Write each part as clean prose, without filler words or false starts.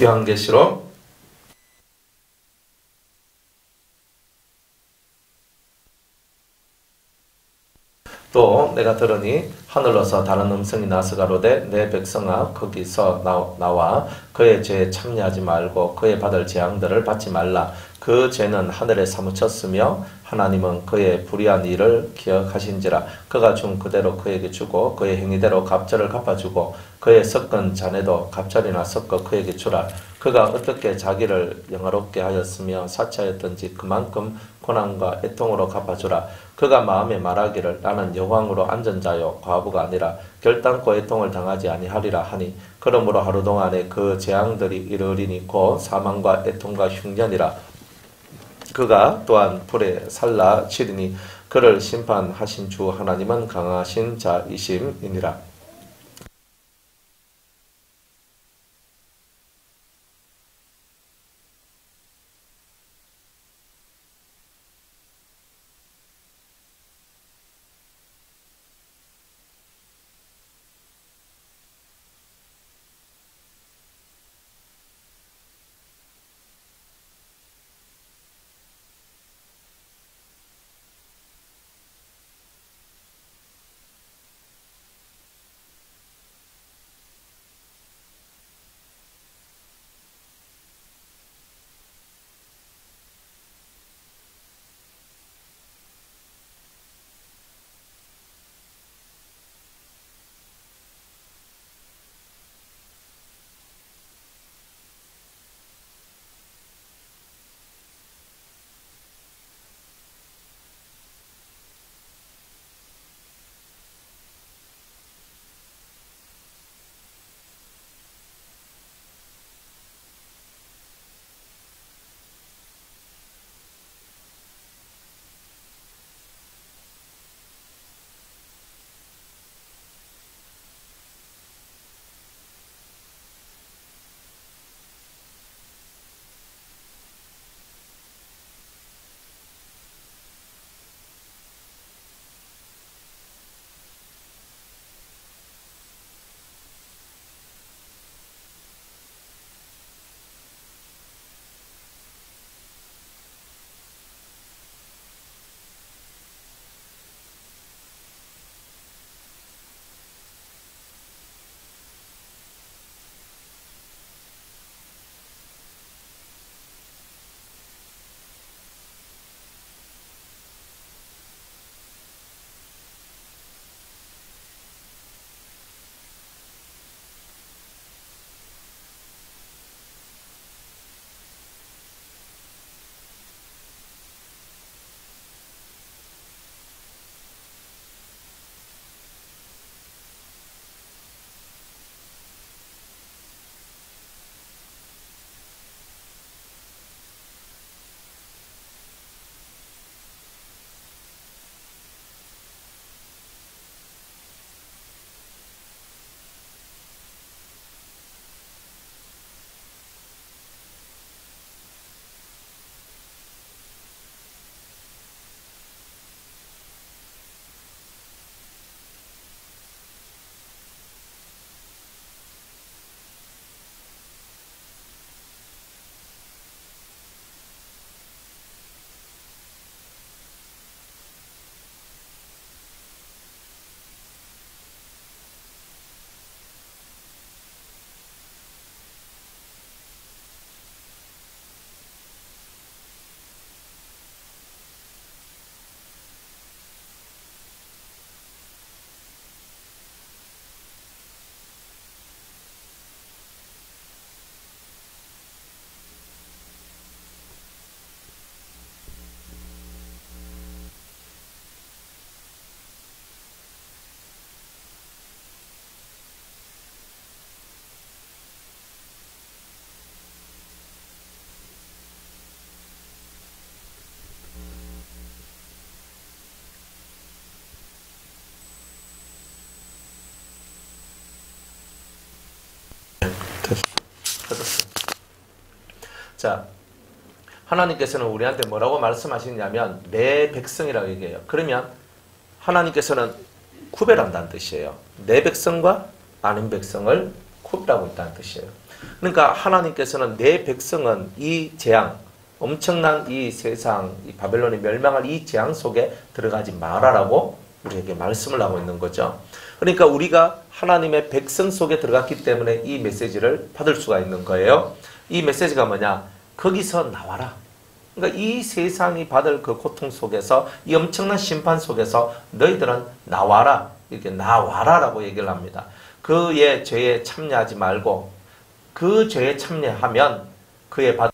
요한계시록 또 내가 들으니 하늘로서 다른 음성이 나서 가로되 내 백성아 거기서 나와 그의 죄에 참여하지 말고 그의 받을 재앙들을 받지 말라. 그 죄는 하늘에 사무쳤으며 하나님은 그의 불의한 일을 기억하신지라. 그가 준 그대로 그에게 주고 그의 행위대로 갑절을 갚아주고 그의 섞은 잔에도 갑절이나 섞어 그에게 주라. 그가 어떻게 자기를 영화롭게 하였으며 사치하였던지 그만큼 고난과 애통으로 갚아주라. 그가 마음에 말하기를 나는 여왕으로 앉은 자요 과부가 아니라 결단코 애통을 당하지 아니하리라 하니 그러므로 하루 동안에 그 재앙들이 이르리니 곧 사망과 애통과 흉년이라. 그가 또한 불에 살라 치리니 그를 심판하신 주 하나님은 강하신 자이심이니라. 자, 하나님께서는 우리한테 뭐라고 말씀하시냐면 내 백성이라고 얘기해요. 그러면 하나님께서는 구별한다는 뜻이에요. 내 백성과 아닌 백성을 후비라고 있다는 뜻이에요. 그러니까 하나님께서는 내 백성은 이 재앙, 엄청난 이 세상, 이 바벨론이 멸망할 이 재앙 속에 들어가지 말아라고 우리에게 말씀을 하고 있는 거죠. 그러니까 우리가 하나님의 백성 속에 들어갔기 때문에 이 메시지를 받을 수가 있는 거예요. 이 메시지가 뭐냐? 거기서 나와라. 그러니까 이 세상이 받을 그 고통 속에서, 이 엄청난 심판 속에서 너희들은 나와라. 이렇게 나와라라고 얘기를 합니다. 그의 죄에 참여하지 말고 그 죄에 참여하면 그의 받을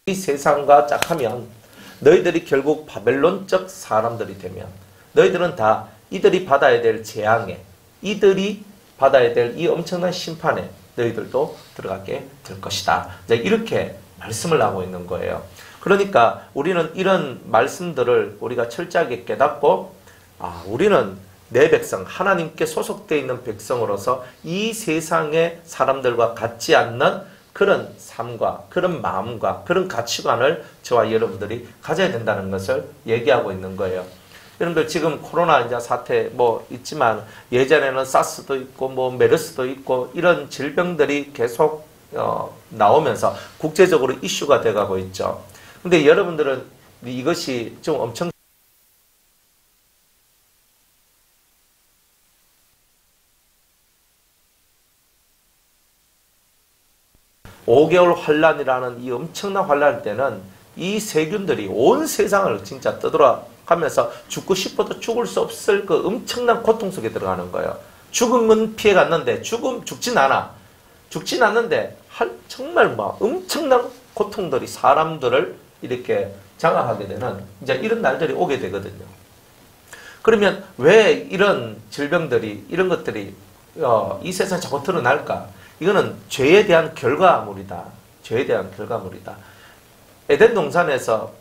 이 세상과 짝하면 너희들이 결국 바벨론적 사람들이 되면 너희들은 다 이들이 받아야 될 재앙에, 이들이 받아야 될 이 엄청난 심판에 너희들도 들어가게 될 것이다. 이제 이렇게 말씀을 하고 있는 거예요. 그러니까 우리는 이런 말씀들을 우리가 철저하게 깨닫고, 우리는 내 백성, 하나님께 소속되어 있는 백성으로서 이 세상의 사람들과 같지 않는 그런 삶과 그런 마음과 그런 가치관을 저와 여러분들이 가져야 된다는 것을 얘기하고 있는 거예요. 여러분들 지금 코로나 이제 사태 뭐 있지만 예전에는 사스도 있고 뭐 메르스도 있고 이런 질병들이 계속 나오면서 국제적으로 이슈가 돼가고 있죠. 근데 여러분들은 이것이 좀 엄청 5개월 환란이라는 이 엄청난 환란 때는 이 세균들이 온 세상을 진짜 떠돌아가면서 죽고 싶어도 죽을 수 없을 그 엄청난 고통 속에 들어가는 거예요. 죽음은 피해갔는데 죽진 않아. 죽진 않는데 정말 뭐 엄청난 고통들이 사람들을 이렇게 장악하게 되는 이제 이런 날들이 오게 되거든요. 그러면 왜 이런 질병들이 이런 것들이 이 세상에 자꾸 드러날까? 이거는 죄에 대한 결과물이다. 죄에 대한 결과물이다. 에덴 동산에서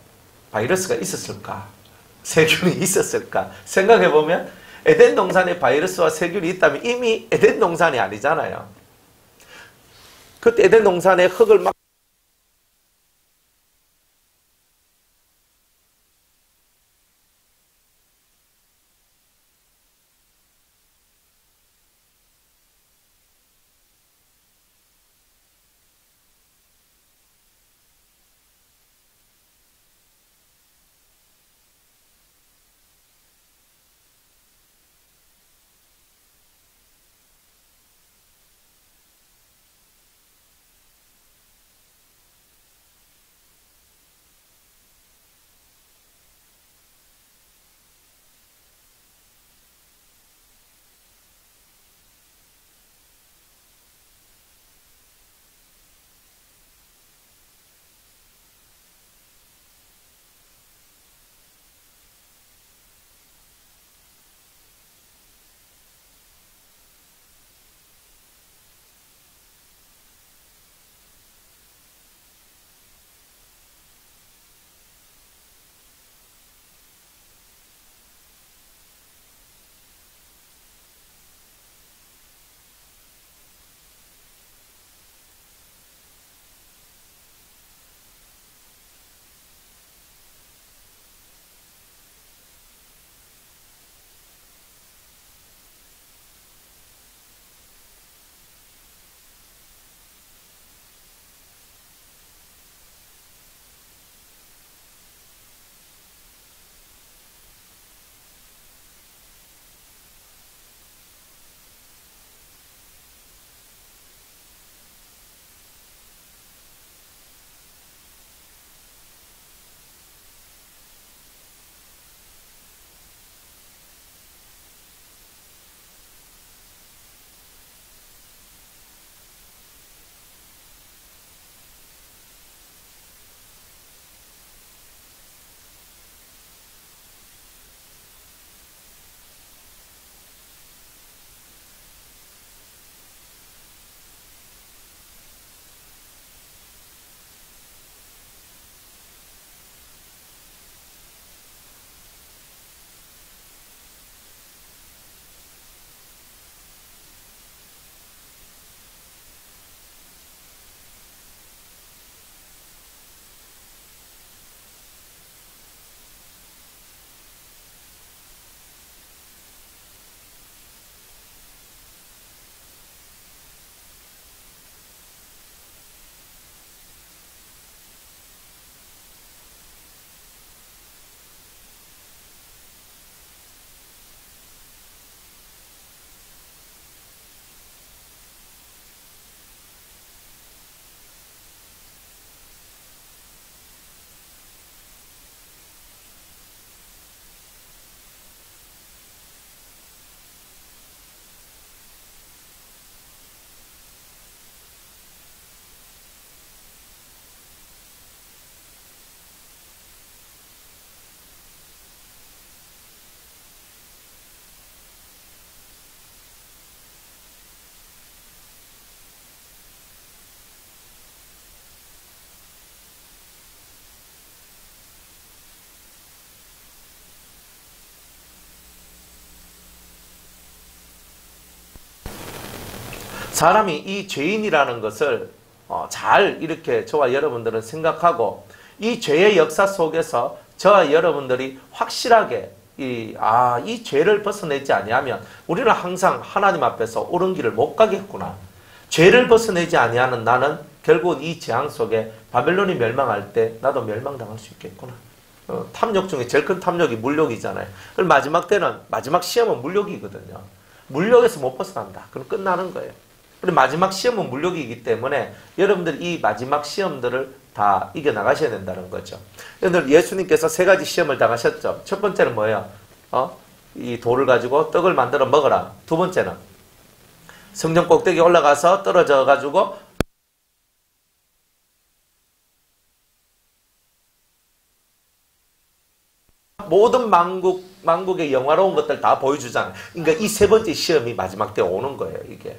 바이러스가 있었을까? 세균이 있었을까? 생각해보면 에덴 동산에 바이러스와 세균이 있다면 이미 에덴 동산이 아니잖아요. 그때 에덴 동산에 흙을 막 사람이 이 죄인이라는 것을 잘 이렇게 저와 여러분들은 생각하고 이 죄의 역사 속에서 저와 여러분들이 확실하게 이 죄를 벗어내지 아니하면 우리는 항상 하나님 앞에서 옳은 길을 못 가겠구나. 죄를 벗어내지 아니하는 나는 결국은 이 재앙 속에 바벨론이 멸망할 때 나도 멸망당할 수 있겠구나. 탐욕 중에 제일 큰 탐욕이 물욕이잖아요. 그럼 마지막 때는 마지막 시험은 물욕이거든요. 물욕에서 못 벗어난다. 그럼 끝나는 거예요. 그리고 마지막 시험은 물욕이기 때문에 여러분들이 이 마지막 시험들을 다 이겨나가셔야 된다는 거죠. 여러분들 예수님께서 세 가지 시험을 당하셨죠. 첫 번째는 뭐예요? 이 돌을 가지고 떡을 만들어 먹어라. 두 번째는 성전 꼭대기에 올라가서 떨어져 가지고 모든 만국의 영화로운 것들 다 보여주잖아요. 그러니까 이 세 번째 시험이 마지막 때 오는 거예요, 이게.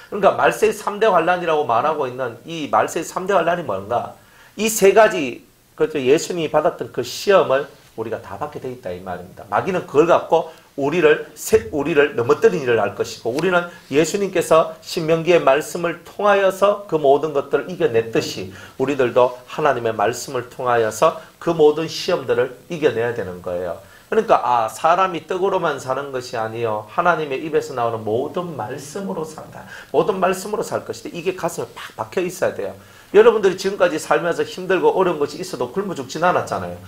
그러니까 말세의 3대 환란이라고 말하고 있는 이 말세의 3대 환란이 뭔가? 이 세 가지 그렇죠. 예수님이 받았던 그 시험을 우리가 다 받게 돼 있다 이 말입니다. 마귀는 그걸 갖고 우리를 넘어뜨린 일을 할 것이고 우리는 예수님께서 신명기의 말씀을 통하여서 그 모든 것들을 이겨냈듯이 우리들도 하나님의 말씀을 통하여서 그 모든 시험들을 이겨내야 되는 거예요. 그러니까 사람이 떡으로만 사는 것이 아니요 하나님의 입에서 나오는 모든 말씀으로 산다. 모든 말씀으로 살 것이다. 이게 가슴에 팍 박혀 있어야 돼요. 여러분들이 지금까지 살면서 힘들고 어려운 것이 있어도 굶어 죽진 않았잖아요.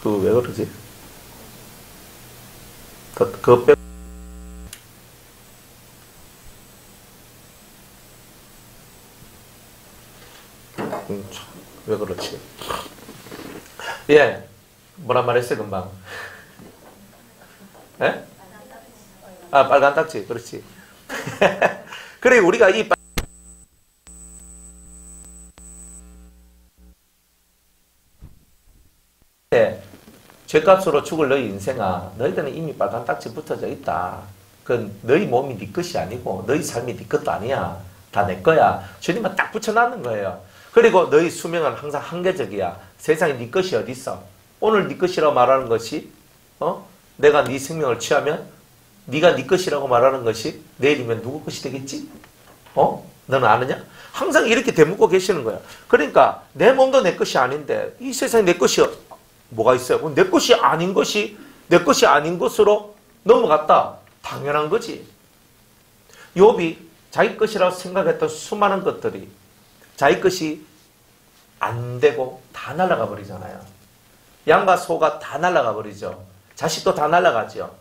왜 그러지? 그거 빼. 왜 그렇지? 예, 뭐란 말했어요 금방? 예? 빨간 딱지, 그렇지. 그래 우리가 이 죄값으로 죽을 너희 인생아, 너희들은 이미 빨간 딱지 붙어져 있다. 그건 너희 몸이 네 것이 아니고 너희 삶이 네 것도 아니야. 다 내 거야. 주님은 딱 붙여놨는 거예요. 그리고 너희 수명은 항상 한계적이야. 세상에 네 것이 어디 있어? 오늘 네 것이라고 말하는 것이 내가 네 생명을 취하면 네가 네 것이라고 말하는 것이 내일이면 누구 것이 되겠지? 너는 아느냐? 항상 이렇게 되묻고 계시는 거야. 그러니까 내 몸도 내 것이 아닌데 이 세상에 내 것이 뭐가 있어요? 내 것이 아닌 것이 내 것이 아닌 것으로 넘어갔다. 당연한 거지. 욥이 자기 것이라고 생각했던 수많은 것들이 자기 것이 안 되고 다 날아가 버리잖아요. 양과 소가 다 날아가 버리죠. 자식도 다 날아가죠.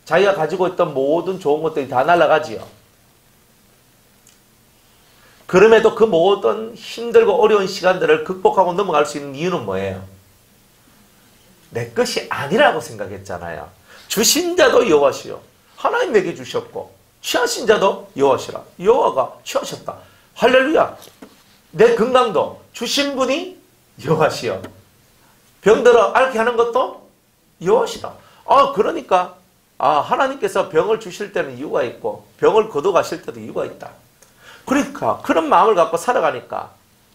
자기가 가지고 있던 모든 좋은 것들이 다 날아가지요. 그럼에도 그 모든 힘들고 어려운 시간들을 극복하고 넘어갈 수 있는 이유는 뭐예요? 내 것이 아니라고 생각했잖아요. 주신 자도 여호와시요 하나님 내게 주셨고 취하신 자도 여호와시라. 여호와가 취하셨다. 할렐루야. 내 건강도 주신 분이 여호와시요 병들어 앓게 하는 것도 여호와시다. 그러니까 하나님께서 병을 주실 때는 이유가 있고 병을 거둬가실 때도 이유가 있다. 그러니까 그런 마음을 갖고 살아가니까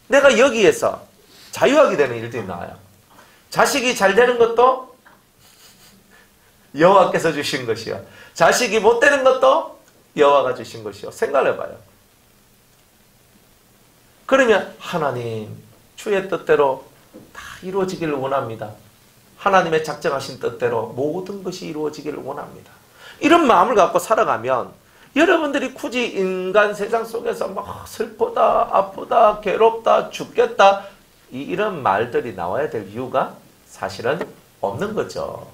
내가 여기에서 자유하게 되는 일들이 나와요. 자식이 잘 되는 것도 여호와께서 주신 것이요. 자식이 못 되는 것도 여호와가 주신 것이요. 생각해봐요. 그러면 하나님 주의 뜻대로 다 이루어지기를 원합니다. 하나님의 작정하신 뜻대로 모든 것이 이루어지기를 원합니다. 이런 마음을 갖고 살아가면 여러분들이 굳이 인간 세상 속에서 막 슬프다, 아프다, 괴롭다, 죽겠다 이런 말들이 나와야 될 이유가 사실은 없는 거죠.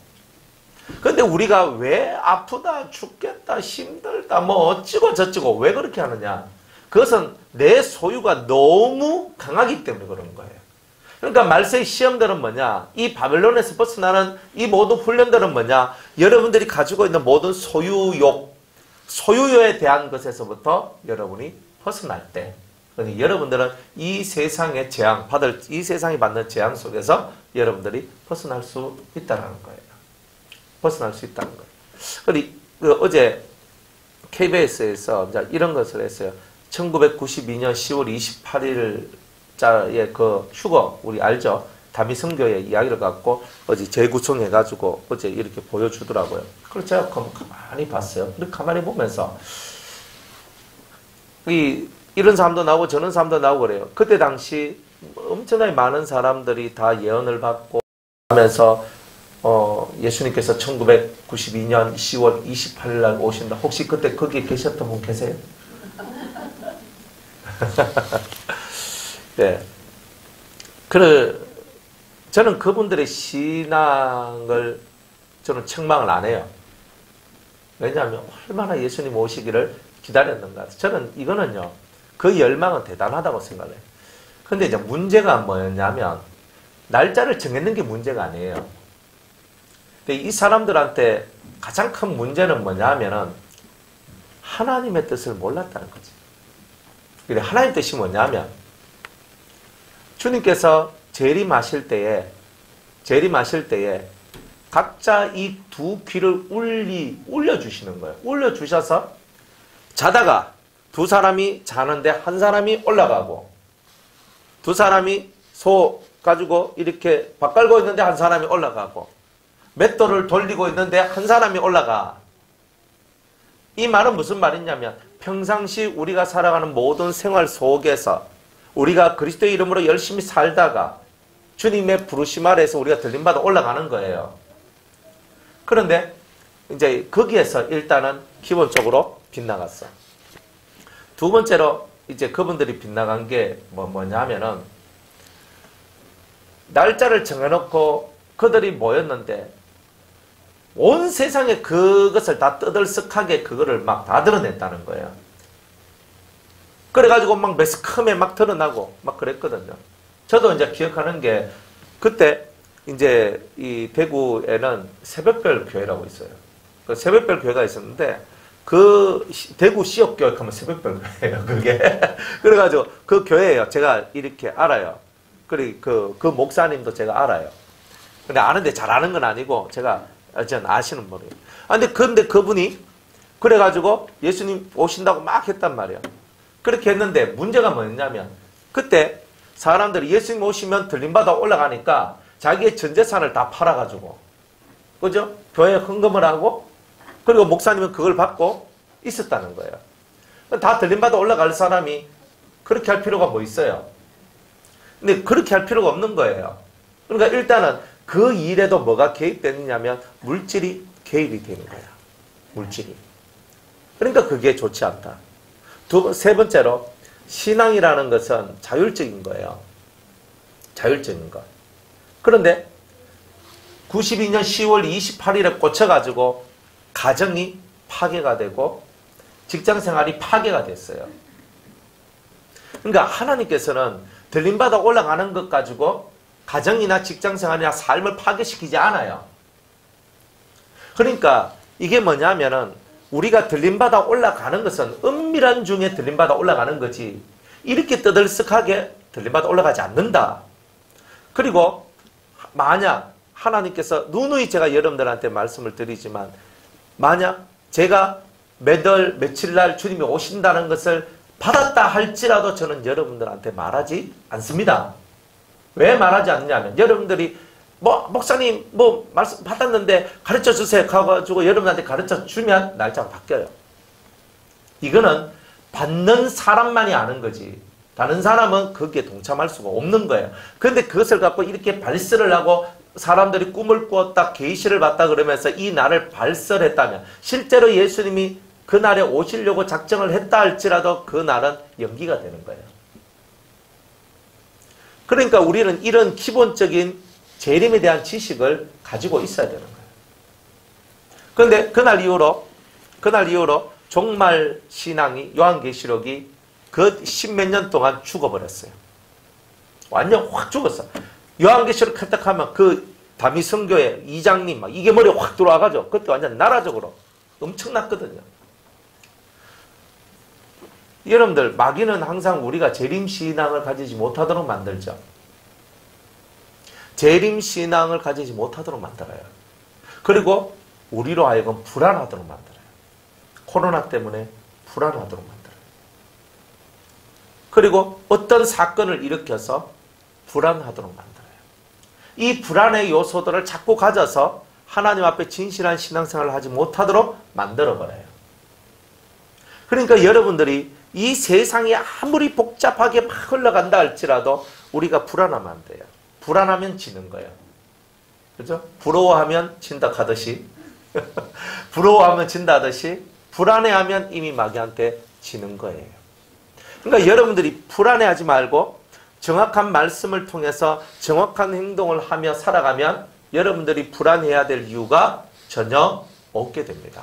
근데 우리가 왜 아프다, 죽겠다, 힘들다, 뭐 어찌고 저찌고 왜 그렇게 하느냐? 그것은 내 소유가 너무 강하기 때문에 그런 거예요. 그러니까 말세의 시험들은 뭐냐? 이 바벨론에서 벗어나는 이 모든 훈련들은 뭐냐? 여러분들이 가지고 있는 모든 소유욕, 소유욕에 대한 것에서부터 여러분이 벗어날 때, 그러니 여러분들은 이 세상의 재앙, 이 세상이 받는 재앙 속에서 여러분들이 벗어날 수 있다는 거예요. 벗어날 수 있다는 거예요. 그리고 어제 KBS에서 이런 것을 했어요. 1992년 10월 28일자의 그 휴거, 우리 알죠? 다미성교의 이야기를 갖고 어제 재구성해가지고 어제 이렇게 보여주더라고요. 그래서 제가 가만히 봤어요. 그렇게 가만히 보면서 이런 사람도 나오고 저런 사람도 나오고 그래요. 그때 당시 엄청나게 많은 사람들이 다 예언을 받고 하면서 예수님께서 1992년 10월 28일 날 오신다. 혹시 그때 거기에 계셨던 분 계세요? 네. 저는 그분들의 신앙을 저는 책망을 안 해요. 왜냐하면 얼마나 예수님 오시기를 기다렸는가. 저는 이거는요, 그 열망은 대단하다고 생각해요. 근데 이제 문제가 뭐였냐면, 날짜를 정했는 게 문제가 아니에요. 근데 이 사람들한테 가장 큰 문제는 뭐냐면은, 하나님의 뜻을 몰랐다는 거지. 근데 하나님 뜻이 뭐냐면, 주님께서 재림하실 때에 각자 이 두 귀를 울려주시는 거예요. 울려주셔서 자다가 두 사람이 자는데 한 사람이 올라가고, 두 사람이 소 가지고 이렇게 밥 깔고 있는데 한 사람이 올라가고, 맷돌을 돌리고 있는데 한 사람이 올라가. 이 말은 무슨 말이냐면, 평상시 우리가 살아가는 모든 생활 속에서 우리가 그리스도의 이름으로 열심히 살다가 주님의 부르심 아래에서 우리가 들림받아 올라가는 거예요. 그런데 이제 거기에서 일단은 기본적으로 빗나갔어. 두 번째로 이제 그분들이 빗나간 게 뭐냐면은, 날짜를 정해놓고 그들이 모였는데 온 세상에 그것을 다 떠들썩하게 그거를 막 다 드러냈다는 거예요. 그래가지고 막 매스컴에 막 드러나고 막 그랬거든요. 저도 이제 기억하는 게, 그때 이제 이 대구에는 새벽별 교회라고 있어요. 그 새벽별 교회가 있었는데, 그 대구 시역교회 하면 새벽별 교회예요, 그게. 그래가지고 그 교회예요. 제가 이렇게 알아요. 그리고 그 목사님도 제가 알아요. 근데 아는데 잘 아는 건 아니고 제가 전 아시는 분이에요. 근데 그분이 그래가지고 예수님 오신다고 막 했단 말이에요. 그렇게 했는데 문제가 뭐였냐면, 그때 사람들이 예수님 오시면 들림받아 올라가니까 자기의 전 재산을 다 팔아가지고, 그죠? 교회에 헌금을 하고, 그리고 목사님은 그걸 받고 있었다는 거예요. 다 들림받아 올라갈 사람이 그렇게 할 필요가 뭐 있어요? 근데 그렇게 할 필요가 없는 거예요. 그러니까 일단은 그 일에도 뭐가 개입되느냐면 물질이 개입이 되는 거야. 물질이. 그러니까 그게 좋지 않다. 세 번째로, 신앙이라는 것은 자율적인 거예요. 자율적인 것. 그런데 92년 10월 28일에 꽂혀가지고 가정이 파괴가 되고 직장생활이 파괴가 됐어요. 그러니까 하나님께서는 들림받아 올라가는 것 가지고 가정이나 직장생활이나 삶을 파괴시키지 않아요. 그러니까 이게 뭐냐면은, 우리가 들림받아 올라가는 것은 은밀한 중에 들림받아 올라가는 거지, 이렇게 떠들썩하게 들림받아 올라가지 않는다. 그리고 만약 하나님께서, 누누이 제가 여러분들한테 말씀을 드리지만, 만약 제가 몇월 며칠날 주님이 오신다는 것을 받았다 할지라도 저는 여러분들한테 말하지 않습니다. 왜 말하지 않느냐면, 여러분들이 목사님 말씀 받았는데 가르쳐 주세요 가가지고 여러분한테 가르쳐 주면 날짜가 바뀌어요. 이거는 받는 사람만이 아는 거지, 다른 사람은 거기에 동참할 수가 없는 거예요. 그런데 그것을 갖고 이렇게 발설을 하고 사람들이 꿈을 꾸었다, 계시를 봤다 그러면서 이 날을 발설했다면 실제로 예수님이 그 날에 오시려고 작정을 했다 할지라도 그 날은 연기가 되는 거예요. 그러니까 우리는 이런 기본적인 재림에 대한 지식을 가지고 있어야 되는 거예요. 그런데 그날 이후로 종말 신앙이 요한계시록이 그 십몇 년 동안 죽어버렸어요. 완전 확 죽었어. 요한계시록 khai拓하면 그 다미성교회 이장님 막 이게 머리에 확 들어와가지고 그때 완전 나라적으로 엄청났거든요. 여러분들 마귀는 항상 우리가 재림신앙을 가지지 못하도록 만들죠. 재림신앙을 가지지 못하도록 만들어요. 그리고 우리로 하여금 불안하도록 만들어요. 코로나 때문에 불안하도록 만들어요. 그리고 어떤 사건을 일으켜서 불안하도록 만들어요. 이 불안의 요소들을 자꾸 가져서 하나님 앞에 진실한 신앙생활을 하지 못하도록 만들어버려요. 그러니까 여러분들이 이 세상이 아무리 복잡하게 막 흘러간다 할지라도 우리가 불안하면 안 돼요. 불안하면 지는 거예요. 그죠? 부러워하면 진다 하듯이 부러워하면 진다 하듯이 불안해하면 이미 마귀한테 지는 거예요. 그러니까 여러분들이 불안해하지 말고 정확한 말씀을 통해서 정확한 행동을 하며 살아가면 여러분들이 불안해야 될 이유가 전혀 없게 됩니다.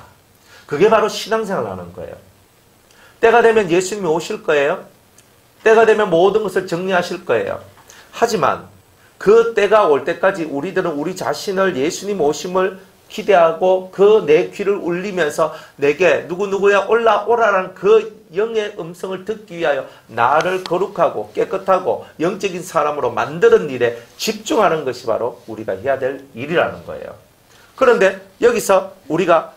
그게 바로 신앙생활을 하는 거예요. 때가 되면 예수님이 오실 거예요. 때가 되면 모든 것을 정리하실 거예요. 하지만 그 때가 올 때까지 우리들은 우리 자신을 예수님 오심을 기대하고 그 내 귀를 울리면서 내게 누구누구야 올라오라라는 그 영의 음성을 듣기 위하여 나를 거룩하고 깨끗하고 영적인 사람으로 만드는 일에 집중하는 것이 바로 우리가 해야 될 일이라는 거예요. 그런데 여기서 우리가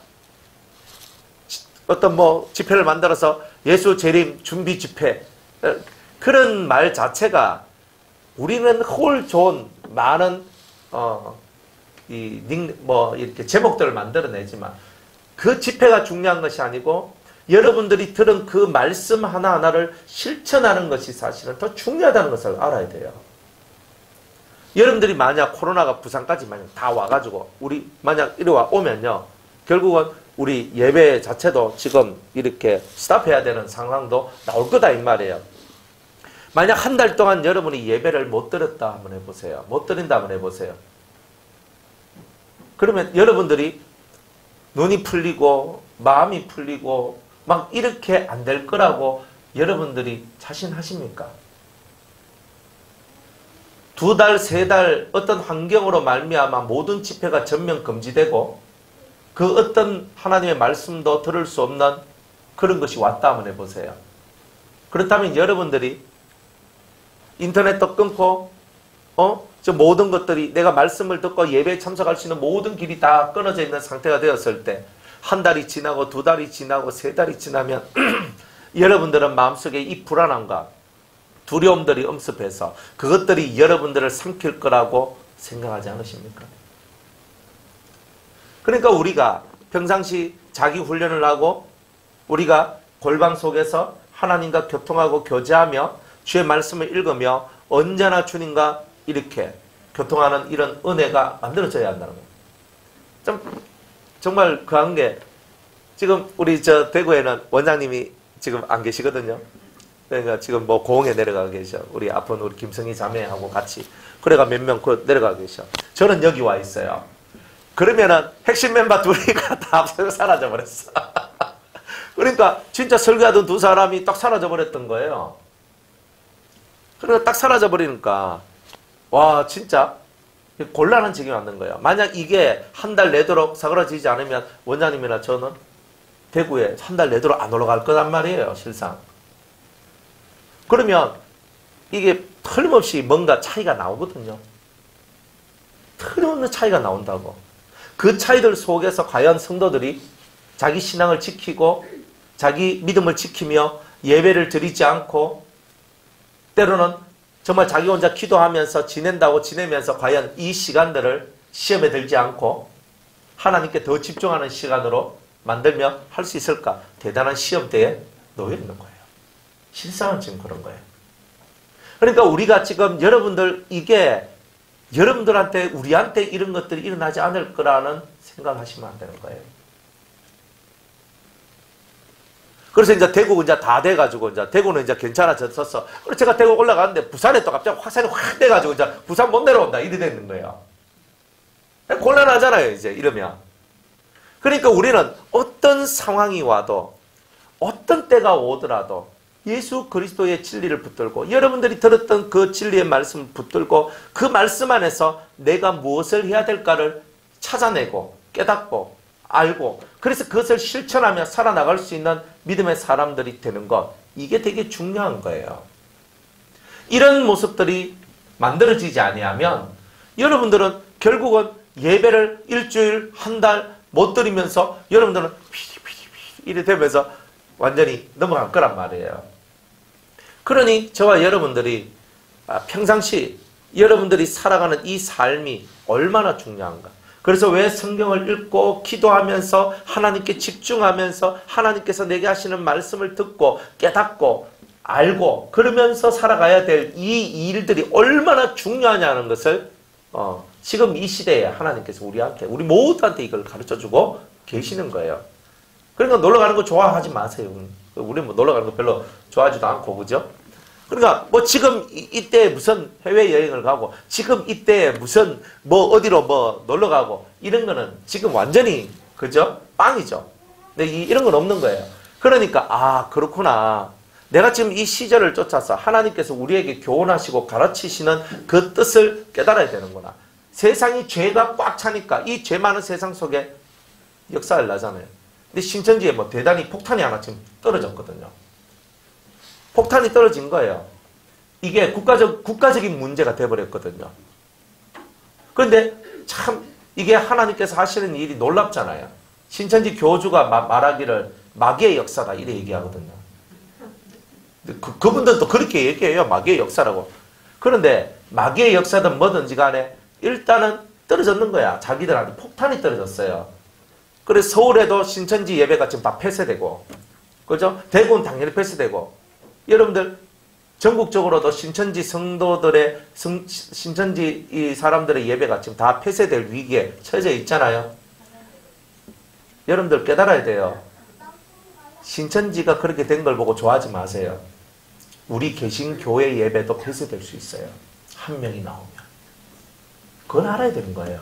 어떤 집회를 만들어서 예수 재림 준비 집회 그런 말 자체가 우리는 홀 좋은 많은 이렇게 제목들을 만들어내지만 그 집회가 중요한 것이 아니고 여러분들이 들은 그 말씀 하나하나를 실천하는 것이 사실은 더 중요하다는 것을 알아야 돼요. 여러분들이 만약 코로나가 부산까지 만약 다 와가지고 우리 만약 이리 오면요 결국은 우리 예배 자체도 지금 이렇게 스탑해야 되는 상황도 나올 거다 이 말이에요. 만약 한 달 동안 여러분이 예배를 못 드렸다 한번 해보세요. 못 드린다 한번 해보세요. 그러면 여러분들이 눈이 풀리고 마음이 풀리고 막 이렇게 안 될 거라고 여러분들이 자신하십니까? 2달, 3달 어떤 환경으로 말미암아 모든 집회가 전면 금지되고 그 어떤 하나님의 말씀도 들을 수 없는 그런 것이 왔다 한번 해보세요. 그렇다면 여러분들이 인터넷도 끊고 저 모든 것들이 내가 말씀을 듣고 예배에 참석할 수 있는 모든 길이 다 끊어져 있는 상태가 되었을 때 한 달이 지나고 2달이 지나고 3달이 지나면 여러분들은 마음속에 이 불안함과 두려움들이 엄습해서 그것들이 여러분들을 삼킬 거라고 생각하지 않으십니까? 그러니까 우리가 평상시 자기 훈련을 하고 우리가 골방 속에서 하나님과 교통하고 교제하며 주의 말씀을 읽으며 언제나 주님과 이렇게 교통하는 이런 은혜가 만들어져야 한다는 거예요. 정말 그 한 게 지금 우리 대구에는 원장님이 지금 안 계시거든요. 그러니까 지금 고흥에 내려가 계셔. 우리 아픈 우리 김성희 자매하고 같이. 그래가 몇 명 내려가 계셔. 저는 여기 와 있어요. 그러면은 핵심 멤버 둘이가 다 사라져 버렸어. 그러니까 진짜 설교하던 두 사람이 딱 사라져 버렸던 거예요. 그러니까 딱 사라져 버리니까 와 진짜 곤란한 지경이 왔는 거예요. 만약 이게 한 달 내도록 사그라지지 않으면 원장님이나 저는 대구에 한 달 내도록 안 올라갈 거란 말이에요. 실상. 그러면 이게 틀림없이 뭔가 차이가 나오거든요. 틀림없는 차이가 나온다고. 그 차이들 속에서 과연 성도들이 자기 신앙을 지키고 자기 믿음을 지키며 예배를 드리지 않고 때로는 정말 자기 혼자 기도하면서 지낸다고 지내면서 과연 이 시간들을 시험에 들지 않고 하나님께 더 집중하는 시간으로 만들며 할 수 있을까? 대단한 시험대에 놓여 있는 거예요. 실상은 지금 그런 거예요. 그러니까 우리가 지금 여러분들 이게 여러분들한테 우리한테 이런 것들이 일어나지 않을 거라는 생각하시면 안 되는 거예요. 그래서 이제 대구가 이제 다 돼가지고 이제 대구는 이제 괜찮아졌었어. 그래서 제가 대구 올라가는데 부산에 또 갑자기 확산이 확 돼가지고 이제 부산 못 내려온다 이래 되는 거예요. 곤란하잖아요 이제 이러면. 그러니까 우리는 어떤 상황이 와도 어떤 때가 오더라도 예수 그리스도의 진리를 붙들고 여러분들이 들었던 그 진리의 말씀을 붙들고 그 말씀 안에서 내가 무엇을 해야 될까를 찾아내고 깨닫고 알고 그래서 그것을 실천하며 살아나갈 수 있는 믿음의 사람들이 되는 것, 이게 되게 중요한 거예요. 이런 모습들이 만들어지지 아니하면 여러분들은 결국은 예배를 일주일 한 달 못 드리면서 여러분들은 이래 되면서 완전히 넘어갈 거란 말이에요. 그러니 저와 여러분들이 평상시 여러분들이 살아가는 이 삶이 얼마나 중요한가. 그래서 왜 성경을 읽고 기도하면서 하나님께 집중하면서 하나님께서 내게 하시는 말씀을 듣고 깨닫고 알고 그러면서 살아가야 될 이 일들이 얼마나 중요하냐는 것을 지금 이 시대에 하나님께서 우리 모두한테 이걸 가르쳐주고 계시는 거예요. 그러니까 놀러가는 거 좋아하지 마세요. 우리 뭐 놀러가는 거 별로 좋아하지도 않고, 그죠? 그러니까 뭐 지금 이때 무슨 해외여행을 가고 지금 이때 무슨 뭐 어디로 뭐 놀러가고 이런 거는 지금 완전히, 그죠? 빵이죠. 근데 이런 건 없는 거예요. 그러니까 그렇구나. 내가 지금 이 시절을 쫓아서 하나님께서 우리에게 교훈하시고 가르치시는 그 뜻을 깨달아야 되는구나. 세상이 죄가 꽉 차니까 이 죄 많은 세상 속에 역사를 나잖아요. 근데 신천지에 뭐 대단히 폭탄이 하나 지금 떨어졌거든요. 폭탄이 떨어진 거예요. 이게 국가적인 문제가 돼버렸거든요. 그런데 참 이게 하나님께서 하시는 일이 놀랍잖아요. 신천지 교주가 말하기를 마귀의 역사다 이래 얘기하거든요. 그분들도 그렇게 얘기해요. 마귀의 역사라고. 그런데 마귀의 역사든 뭐든지 간에 일단은 떨어졌는 거야. 자기들한테 폭탄이 떨어졌어요. 그래서 서울에도 신천지 예배가 지금 다 폐쇄되고, 그죠? 대구는 당연히 폐쇄되고, 여러분들 전국적으로도 신천지 성도들의 신천지 이 사람들의 예배가 지금 다 폐쇄될 위기에 처해져 있잖아요. 여러분들 깨달아야 돼요. 신천지가 그렇게 된 걸 보고 좋아하지 마세요. 우리 개신교회 예배도 폐쇄될 수 있어요. 한 명이 나오면. 그건 알아야 되는 거예요.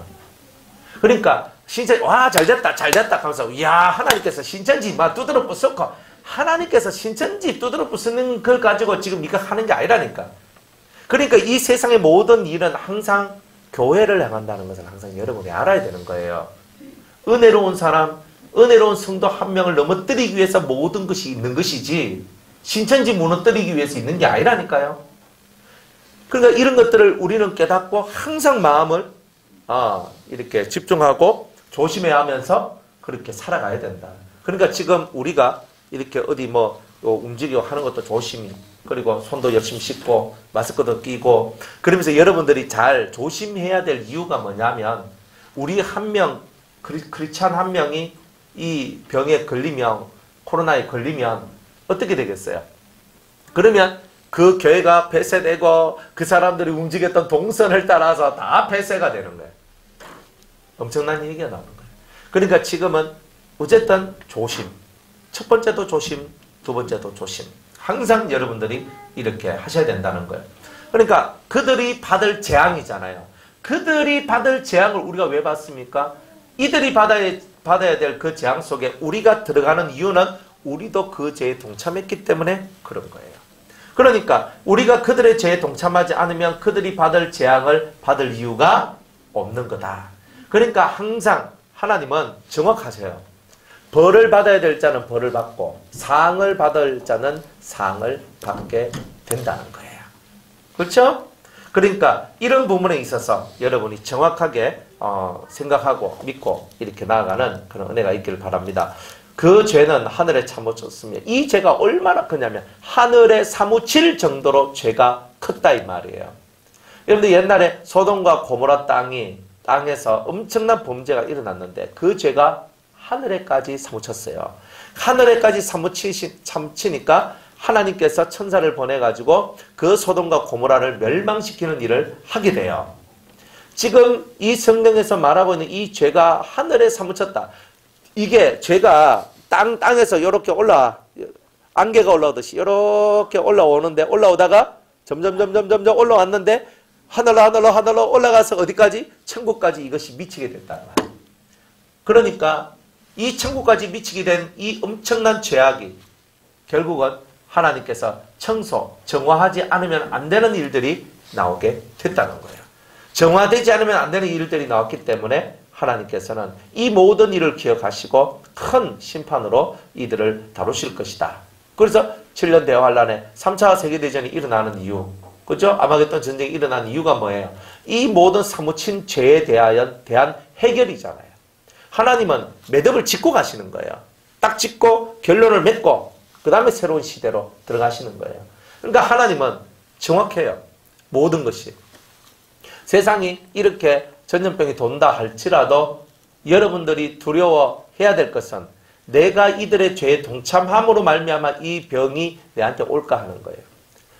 그러니까 신천지 잘됐다 하면서 하나님께서 신천지 막 두드러 부수고 하나님께서 신천지 두드러 부수는 걸 가지고 지금 네가 하는 게 아니라니까. 그러니까 이 세상의 모든 일은 항상 교회를 향한다는 것을 항상 여러분이 알아야 되는 거예요. 은혜로운 사람, 은혜로운 성도 한 명을 넘어뜨리기 위해서 모든 것이 있는 것이지 신천지 무너뜨리기 위해서 있는 게 아니라니까요. 그러니까 이런 것들을 우리는 깨닫고 항상 마음을 이렇게 집중하고 조심해야 하면서 그렇게 살아가야 된다. 그러니까 지금 우리가 이렇게 어디 뭐 움직이고 하는 것도 조심히, 그리고 손도 열심히 씻고 마스크도 끼고 그러면서 여러분들이 잘 조심해야 될 이유가 뭐냐면 우리 한 명, 크리스찬 한 명이 이 병에 걸리면, 코로나에 걸리면 어떻게 되겠어요? 그러면 그 교회가 폐쇄되고 그 사람들이 움직였던 동선을 따라서 다 폐쇄가 되는 거예요. 엄청난 얘기가 나오는 거예요. 그러니까 지금은 어쨌든 조심. 첫 번째도 조심, 두 번째도 조심. 항상 여러분들이 이렇게 하셔야 된다는 거예요. 그러니까 그들이 받을 재앙이잖아요. 그들이 받을 재앙을 우리가 왜 받습니까? 이들이 받아야 될 그 재앙 속에 우리가 들어가는 이유는 우리도 그 죄에 동참했기 때문에 그런 거예요. 그러니까 우리가 그들의 죄에 동참하지 않으면 그들이 받을 재앙을 받을 이유가 없는 거다. 그러니까 항상 하나님은 정확하세요. 벌을 받아야 될 자는 벌을 받고 상을 받을 자는 상을 받게 된다는 거예요. 그렇죠? 그러니까 이런 부분에 있어서 여러분이 정확하게 생각하고 믿고 이렇게 나아가는 그런 은혜가 있기를 바랍니다. 그 죄는 하늘에 사무쳤으며 이 죄가 얼마나 크냐면 하늘에 사무칠 정도로 죄가 컸다 이 말이에요. 여러분들 옛날에 소돔과 고모라 땅에서 엄청난 범죄가 일어났는데 그 죄가 하늘에까지 사무쳤어요. 하늘에까지 사무치니까 하나님께서 천사를 보내가지고 그 소돔과 고모라를 멸망시키는 일을 하게 돼요. 지금 이 성경에서 말하고 있는 이 죄가 하늘에 사무쳤다. 이게 죄가 땅에서 이렇게 안개가 올라오듯이 이렇게 올라오는데, 올라오다가 점점 올라왔는데 하늘로 올라가서 어디까지? 천국까지 이것이 미치게 됐다는 말이에요. 그러니까 이 천국까지 미치게 된 이 엄청난 죄악이 결국은 하나님께서 정화하지 않으면 안 되는 일들이 나오게 됐다는 거예요. 정화되지 않으면 안 되는 일들이 나왔기 때문에 하나님께서는 이 모든 일을 기억하시고 큰 심판으로 이들을 다루실 것이다. 그래서 7년 대환란에 3차 세계대전이 일어나는 이유, 그죠? 아마겟돈 전쟁이 일어난 이유가 뭐예요? 이 모든 사무친 죄에 대한 해결이잖아요. 하나님은 매듭을 짓고 가시는 거예요. 딱 짓고 결론을 맺고 그 다음에 새로운 시대로 들어가시는 거예요. 그러니까 하나님은 정확해요. 모든 것이. 세상이 이렇게 전염병이 돈다 할지라도 여러분들이 두려워해야 될 것은 내가 이들의 죄에 동참함으로 말미암아 이 병이 내한테 올까 하는 거예요.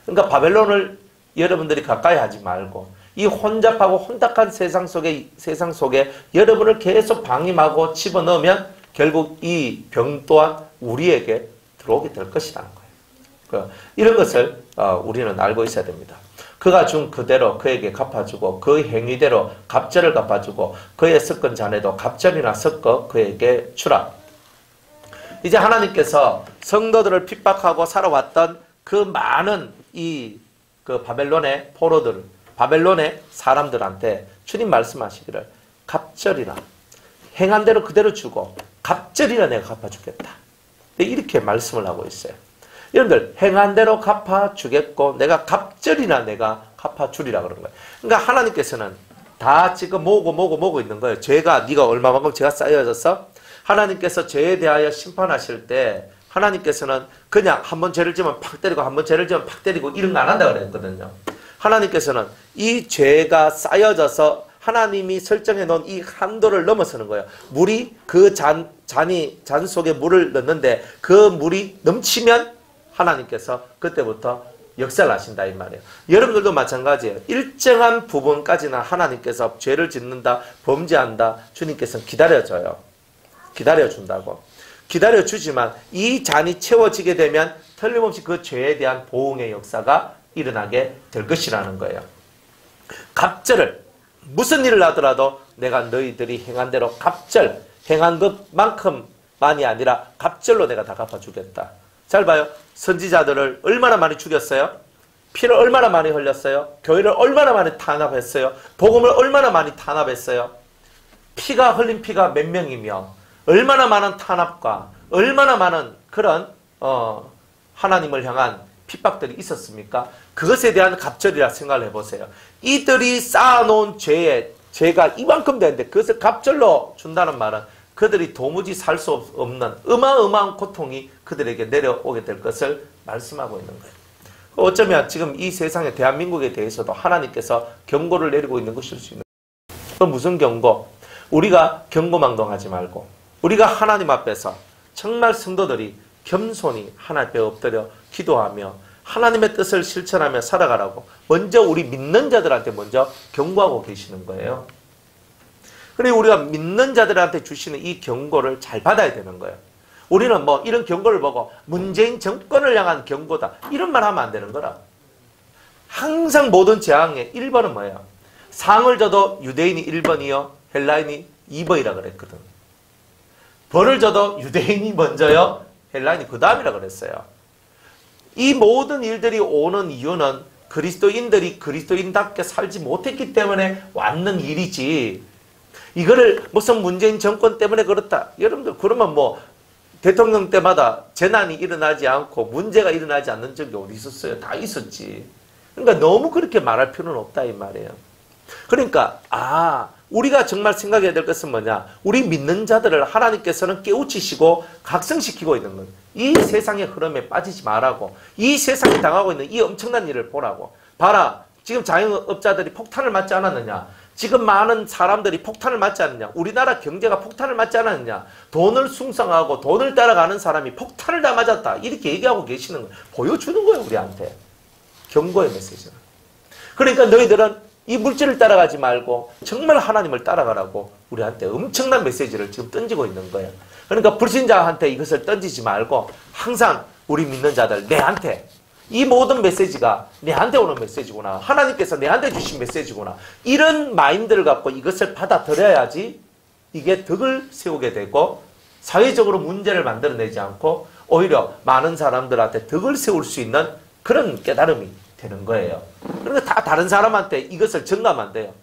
그러니까 바벨론을 여러분들이 가까이 하지 말고 이 혼잡하고 혼탁한 세상 속에 여러분을 계속 방임하고 집어넣으면 결국 이 병 또한 우리에게 들어오게 될 것이라는 거예요. 이런 것을 우리는 알고 있어야 됩니다. 그가 준 그대로 그에게 갚아주고 그 행위대로 갑절을 갚아주고 그의 섞은 잔에도 갑절이나 섞어 그에게 주라. 이제 하나님께서 성도들을 핍박하고 살아왔던 그 많은 그 바벨론의 포로들, 바벨론의 사람들한테 주님 말씀하시기를 갑절이나 행한 대로 그대로 주고 갑절이나 내가 갚아주겠다. 이렇게 말씀을 하고 있어요. 여러분들 행한 대로 갚아주겠고 내가 갑절이나 내가 갚아주리라 그런 거예요. 그러니까 하나님께서는 다 지금 모으고 있는 거예요. 네가 얼마만큼 죄가 쌓여져서 하나님께서 죄에 대하여 심판하실 때 하나님께서는 그냥 한번 죄를 지으면 팍 때리고 한번 죄를 지으면 팍 때리고 이런 거 안 한다고 그랬거든요. 하나님께서는 이 죄가 쌓여져서 하나님이 설정해 놓은 이 한도를 넘어서는 거예요. 물이 그 잔 속에 물을 넣는데 그 물이 넘치면 하나님께서 그때부터 역사를 하신다 이 말이에요. 여러분들도 마찬가지예요. 일정한 부분까지는 하나님께서 죄를 짓는다, 범죄한다, 주님께서는 기다려줘요. 기다려준다고. 기다려주지만 이 잔이 채워지게 되면 틀림없이 그 죄에 대한 보응의 역사가 일어나게 될 것이라는 거예요. 갑절을 무슨 일을 하더라도 내가 너희들이 행한 대로 갑절, 행한 것만큼만이 아니라 갑절로 내가 다 갚아주겠다. 잘 봐요. 선지자들을 얼마나 많이 죽였어요? 피를 얼마나 많이 흘렸어요? 교회를 얼마나 많이 탄압했어요? 복음을 얼마나 많이 탄압했어요? 흘린 피가 몇 명이며 얼마나 많은 탄압과 얼마나 많은 그런 하나님을 향한 핍박들이 있었습니까? 그것에 대한 갑절이라 생각을 해보세요. 이들이 쌓아놓은 죄가 이만큼 되는데 그것을 갑절로 준다는 말은 그들이 도무지 살 수 없는 어마어마한 고통이 그들에게 내려오게 될 것을 말씀하고 있는 거예요. 어쩌면 지금 이 세상의 대한민국에 대해서도 하나님께서 경고를 내리고 있는 것일 수 있는 거예요. 무슨 경고? 우리가 경고망동하지 말고 우리가 하나님 앞에서 정말 성도들이 겸손히 하나님 앞에 엎드려 기도하며 하나님의 뜻을 실천하며 살아가라고 먼저 우리 믿는 자들한테 먼저 경고하고 계시는 거예요. 그리고 우리가 믿는 자들한테 주시는 이 경고를 잘 받아야 되는 거예요. 우리는 이런 경고를 보고 문재인 정권을 향한 경고다 이런 말 하면 안 되는 거라. 항상 모든 재앙의 1번은 뭐예요? 상을 줘도 유대인이 1번이요 헬라인이 2번이라 그랬거든. 벌을 줘도 유대인이 먼저요 헬라인이 그 다음이라 그랬어요. 이 모든 일들이 오는 이유는 그리스도인들이 그리스도인답게 살지 못했기 때문에 왔는 일이지, 이거를 무슨 문재인 정권 때문에 그렇다. 여러분들 그러면 대통령 때마다 재난이 일어나지 않고 문제가 일어나지 않는 적이 어디 있었어요? 다 있었지. 그러니까 너무 그렇게 말할 필요는 없다 이 말이에요. 그러니까 우리가 정말 생각해야 될 것은 뭐냐? 우리 믿는 자들을 하나님께서는 깨우치시고 각성시키고 있는 것. 이 세상의 흐름에 빠지지 말라고. 이 세상이 당하고 있는 이 엄청난 일을 보라고. 봐라. 지금 자영업자들이 폭탄을 맞지 않았느냐? 지금 많은 사람들이 폭탄을 맞지 않느냐? 우리나라 경제가 폭탄을 맞지 않았느냐? 돈을 숭상하고 돈을 따라가는 사람이 폭탄을 다 맞았다. 이렇게 얘기하고 계시는 거예요. 보여주는 거예요, 우리한테. 경고의 메시지는. 그러니까 너희들은 이 물질을 따라가지 말고 정말 하나님을 따라가라고 우리한테 엄청난 메시지를 지금 던지고 있는 거예요. 그러니까 불신자한테 이것을 던지지 말고 항상 우리 믿는 자들, 내한테 이 모든 메시지가 내한테 오는 메시지구나. 하나님께서 내한테 주신 메시지구나. 이런 마인드를 갖고 이것을 받아들여야지 이게 덕을 세우게 되고 사회적으로 문제를 만들어내지 않고 오히려 많은 사람들한테 덕을 세울 수 있는 그런 깨달음이 되는 거예요. 그러니까 다 다른 사람한테 이것을 전가하면 안 돼요.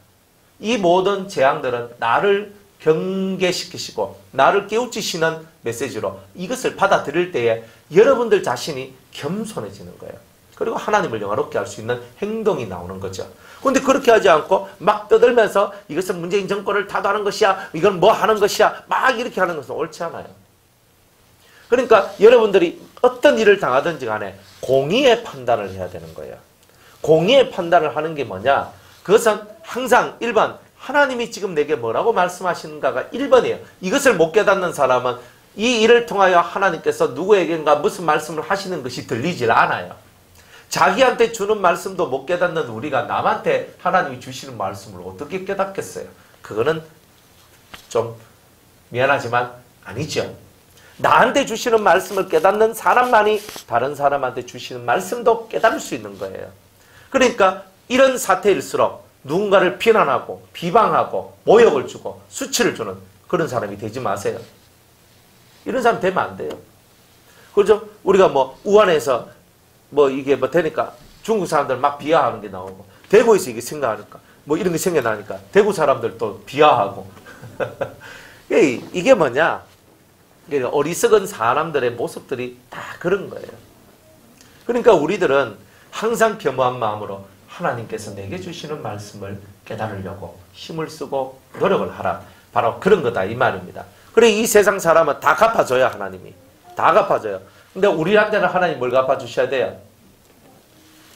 이 모든 재앙들은 나를 경계시키시고 나를 깨우치시는 메시지로 이것을 받아들일 때에 여러분들 자신이 겸손해지는 거예요. 그리고 하나님을 영화롭게 할 수 있는 행동이 나오는 거죠. 그런데 그렇게 하지 않고 막 떠들면서 이것은 문재인 정권을 타도하는 것이야, 이건 뭐 하는 것이야, 막 이렇게 하는 것은 옳지 않아요. 그러니까 여러분들이 어떤 일을 당하든지 간에 공의의 판단을 해야 되는 거예요. 공의의 판단을 하는 게 뭐냐? 그것은 항상 1번 하나님이 지금 내게 뭐라고 말씀하시는가가 1번이에요. 이것을 못 깨닫는 사람은 이 일을 통하여 하나님께서 누구에게인가 무슨 말씀을 하시는 것이 들리질 않아요. 자기한테 주는 말씀도 못 깨닫는 우리가 남한테 하나님이 주시는 말씀을 어떻게 깨닫겠어요? 그거는 좀 미안하지만 아니죠. 나한테 주시는 말씀을 깨닫는 사람만이 다른 사람한테 주시는 말씀도 깨달을 수 있는 거예요. 그러니까 이런 사태일수록 누군가를 비난하고 비방하고 모욕을 주고 수치를 주는 그런 사람이 되지 마세요. 이런 사람 되면 안 돼요. 그죠? 우리가 뭐 우한에서 뭐 이게 뭐 되니까 중국 사람들 막 비하하는 게 나오고 대구에서 이게 생각하니까 뭐 이런 게 생겨나니까 대구 사람들 또 비하하고 이게 뭐냐? 어리석은 사람들의 모습들이 다 그런 거예요. 그러니까 우리들은 항상 겸허한 마음으로 하나님께서 내게 주시는 말씀을 깨달으려고 힘을 쓰고 노력을 하라. 바로 그런 거다 이 말입니다. 그래 이 세상 사람은 다 갚아줘야 하나님이. 다 갚아줘요. 근데 우리한테는 하나님 뭘 갚아주셔야 돼요?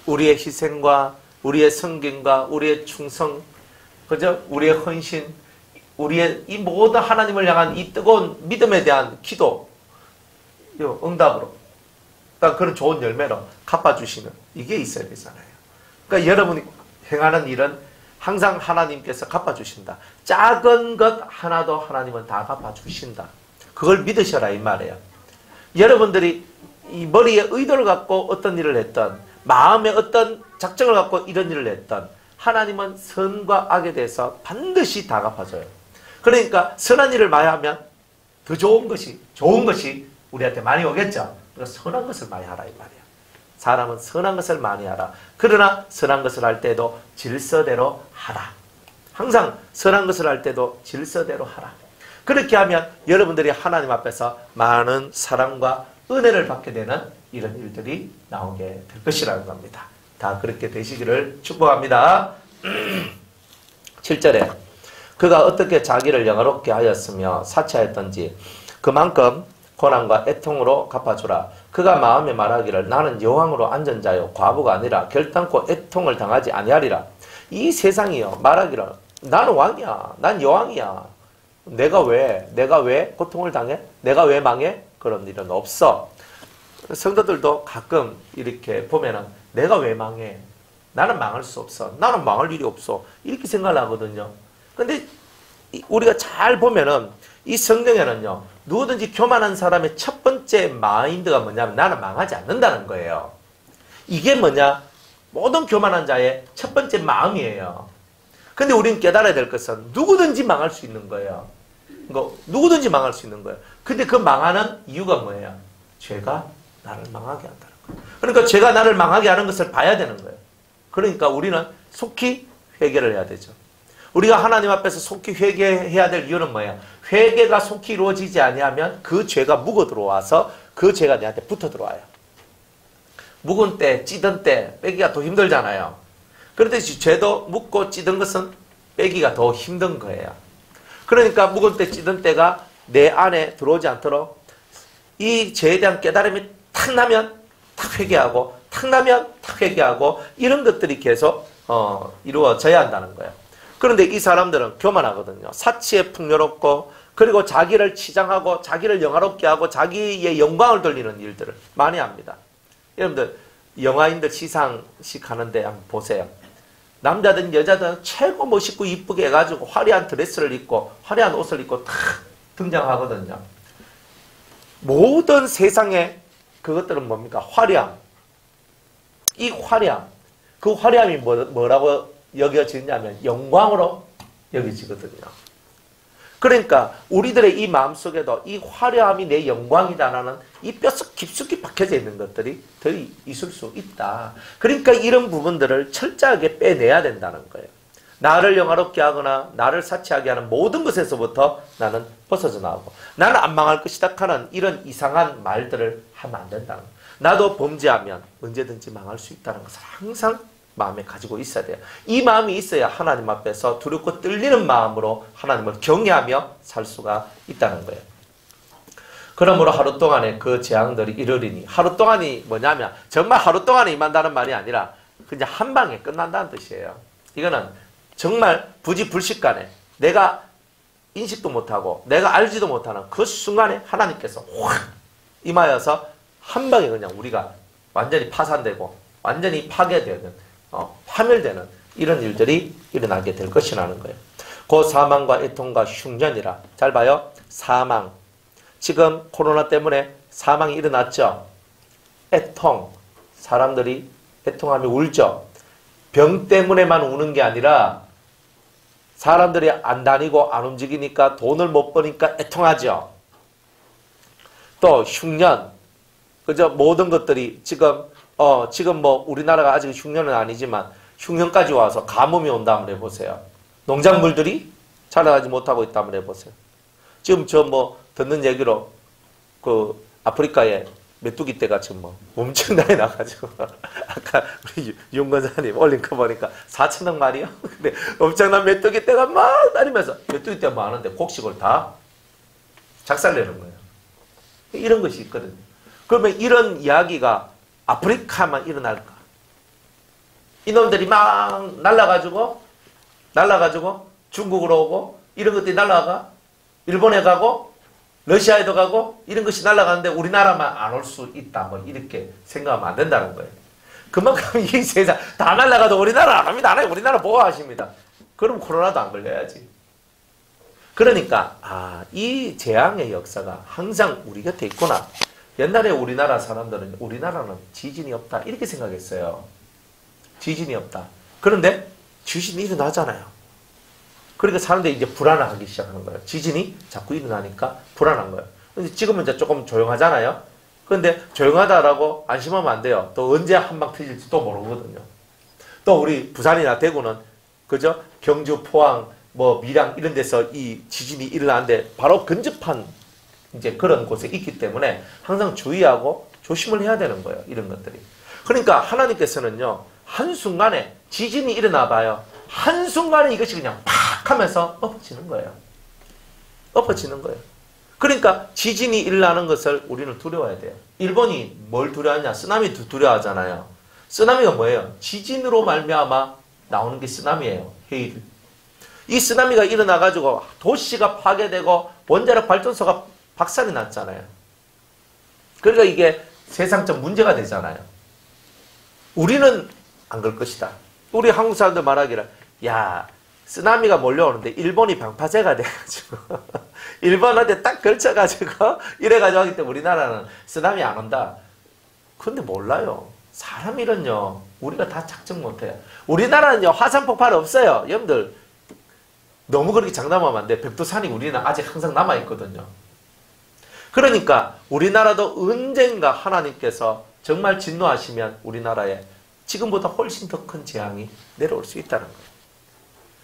우리의 희생과 우리의 성김과 우리의 충성, 그죠? 우리의 헌신, 우리의 이 모든 하나님을 향한 이 뜨거운 믿음에 대한 기도, 응답으로, 그러니까 그런 좋은 열매로 갚아주시는 이게 있어야 되잖아요. 그러니까 여러분이 행하는 일은 항상 하나님께서 갚아주신다. 작은 것 하나도 하나님은 다 갚아주신다. 그걸 믿으셔라 이 말이에요. 여러분들이 이 머리에 의도를 갖고 어떤 일을 했던 마음에 어떤 작정을 갖고 이런 일을 했던 하나님은 선과 악에 대해서 반드시 다 갚아줘요. 그러니까 선한 일을 많이 하면 더 좋은 것이 우리한테 많이 오겠죠. 그래서 선한 것을 많이 하라 이 말이에요. 사람은 선한 것을 많이 하라. 그러나 선한 것을 할 때도 질서대로 하라. 항상 선한 것을 할 때도 질서대로 하라. 그렇게 하면 여러분들이 하나님 앞에서 많은 사랑과 은혜를 받게 되는 이런 일들이 나오게 될 것이라는 겁니다. 다 그렇게 되시기를 축복합니다. 7절에 그가 어떻게 자기를 영화롭게 하였으며 사치하였던지 그만큼 고난과 애통으로 갚아주라. 그가 마음에 말하기를 나는 여왕으로 앉은 자요 과부가 아니라 결단코 애통을 당하지 아니하리라. 이 세상이요 말하기를 나는 왕이야. 난 여왕이야. 내가 왜 고통을 당해? 내가 왜 망해? 그런 일은 없어. 성도들도 가끔 이렇게 보면은 내가 왜 망해? 나는 망할 수 없어. 나는 망할 일이 없어. 이렇게 생각을 하거든요. 근데 우리가 잘 보면은 이 성경에는요, 누구든지 교만한 사람의 첫 번째 마인드가 뭐냐면 나는 망하지 않는다는 거예요. 이게 뭐냐? 모든 교만한 자의 첫 번째 마음이에요. 근데 우리는 깨달아야 될 것은 누구든지 망할 수 있는 거예요. 누구든지 망할 수 있는 거예요. 근데 그 망하는 이유가 뭐예요? 죄가 나를 망하게 한다는 거예요. 그러니까 죄가 나를 망하게 하는 것을 봐야 되는 거예요. 그러니까 우리는 속히 회개를 해야 되죠. 우리가 하나님 앞에서 속히 회개해야 될 이유는 뭐예요? 회개가 속히 이루어지지 아니하면 그 죄가 묵어 들어와서 그 죄가 내한테 붙어 들어와요. 묵은 때, 찌든 때 빼기가 더 힘들잖아요. 그런데 죄도 묵고 찌든 것은 빼기가 더 힘든 거예요. 그러니까 묵은 때, 찌든 때가 내 안에 들어오지 않도록 이 죄에 대한 깨달음이 탁 나면 탁 회개하고 탁 나면 탁 회개하고 이런 것들이 계속 이루어져야 한다는 거예요. 그런데 이 사람들은 교만하거든요. 사치에 풍요롭고 그리고 자기를 치장하고 자기를 영화롭게 하고 자기의 영광을 돌리는 일들을 많이 합니다. 여러분들 영화인들 시상식 하는데 한번 보세요. 남자든 여자든 최고 멋있고 이쁘게 해가지고 화려한 드레스를 입고 화려한 옷을 입고 탁 등장하거든요. 모든 세상의 그것들은 뭡니까? 화려함. 이 화려함. 그 화려함이 뭐라고 여겨지냐면 영광으로 여겨지거든요. 그러니까 우리들의 이 마음속에도 이 화려함이 내 영광이다라는 이 뼛속 깊숙이 박혀져 있는 것들이 더 있을 수 있다. 그러니까 이런 부분들을 철저하게 빼내야 된다는 거예요. 나를 영화롭게 하거나 나를 사치하게 하는 모든 것에서부터 나는 벗어져 나오고 나는 안 망할 것이다 하는 이런 이상한 말들을 하면 안 된다는 거예요. 나도 범죄하면 언제든지 망할 수 있다는 것을 항상 마음에 가지고 있어야 돼요. 이 마음이 있어야 하나님 앞에서 두렵고 떨리는 마음으로 하나님을 경외하며 살 수가 있다는 거예요. 그러므로 하루 동안에 그 재앙들이 이르리니, 하루 동안이 뭐냐면 정말 하루 동안에 임한다는 말이 아니라 그냥 한 방에 끝난다는 뜻이에요. 이거는 정말 부지불식간에 내가 인식도 못하고 내가 알지도 못하는 그 순간에 하나님께서 확 임하여서 한 방에 그냥 우리가 완전히 파산되고 완전히 파괴되는 파멸되는 이런 일들이 일어나게 될 것이라는 거예요. 그 사망과 애통과 흉년이라. 잘 봐요. 사망. 지금 코로나 때문에 사망이 일어났죠. 애통. 사람들이 애통하며 울죠. 병 때문에만 우는 게 아니라 사람들이 안 다니고 안 움직이니까 돈을 못 버니까 애통하죠. 또 흉년. 그죠? 모든 것들이 지금 뭐 우리나라가 아직 흉년은 아니지만 흉년까지 와서 가뭄이 온다 한번 해보세요. 농작물들이 자라나지 못하고 있다 한번 해보세요. 지금 저 뭐 듣는 얘기로 그 아프리카에 메뚜기 떼가 지금 뭐 엄청나게 나가지고 아까 우리 윤 권사님 올린 거 보니까 4,000억 마리요? 근데 엄청난 메뚜기 떼가 막 다니면서 메뚜기 떼 많은데 곡식을 다 작살내는 거예요. 이런 것이 있거든요. 그러면 이런 이야기가 아프리카만 일어날까? 이놈들이 막 날라가지고 중국으로 오고 이런 것들이 날라가 일본에 가고 러시아에도 가고 이런 것이 날아가는데 우리나라만 안 올 수 있다. 뭐 이렇게 생각하면 안 된다는 거예요. 그만큼 이 세상 다 날아가도 우리나라 안 합니다. 우리나라 보호하십니다. 그럼 코로나도 안 걸려야지. 그러니까 이 재앙의 역사가 항상 우리 곁에 있구나. 옛날에 우리나라 사람들은 우리나라는 지진이 없다 이렇게 생각했어요. 지진이 없다. 그런데 지진이 일어나잖아요. 그러니까 사람들이 이제 불안하기 시작하는 거예요. 지진이 자꾸 일어나니까 불안한 거예요. 근데 지금은 이제 조금 조용하잖아요. 그런데 조용하다라고 안심하면 안 돼요. 또 언제 한 방 터질지 또 모르거든요. 또 우리 부산이나 대구는 그죠? 경주, 포항, 뭐 밀양 이런 데서 이 지진이 일어나는데 바로 근접한 이제 그런 곳에 있기 때문에 항상 주의하고 조심을 해야 되는 거예요. 이런 것들이. 그러니까 하나님께서는요. 한순간에 지진이 일어나 봐요. 한순간에 이것이 그냥 팍 하면서 엎어지는 거예요. 엎어지는 거예요. 그러니까 지진이 일어나는 것을 우리는 두려워해야 돼요. 일본이 뭘 두려워하냐? 쓰나미 두려워하잖아요. 쓰나미가 뭐예요? 지진으로 말미암아 나오는 게 쓰나미예요. 해일. 이 쓰나미가 일어나가지고 도시가 파괴되고 원자력 발전소가 박살이 났잖아요. 그러니까 이게 세상적 문제가 되잖아요. 우리는 안 그럴 것이다. 우리 한국 사람들 말하기를 야 쓰나미가 몰려오는데 일본이 방파제가 돼가지고 일본한테 딱 걸쳐가지고 이래가지고 하기 때문에 우리나라는 쓰나미 안 온다. 근데 몰라요. 사람 일은요 우리가 다 작정 못해요. 우리나라는요 화산 폭발 없어요. 여러분들 너무 그렇게 장담하면 안 돼. 백두산이 우리는 아직 항상 남아있거든요. 그러니까 우리나라도 언젠가 하나님께서 정말 진노하시면 우리나라에 지금보다 훨씬 더 큰 재앙이 내려올 수 있다는 거예요.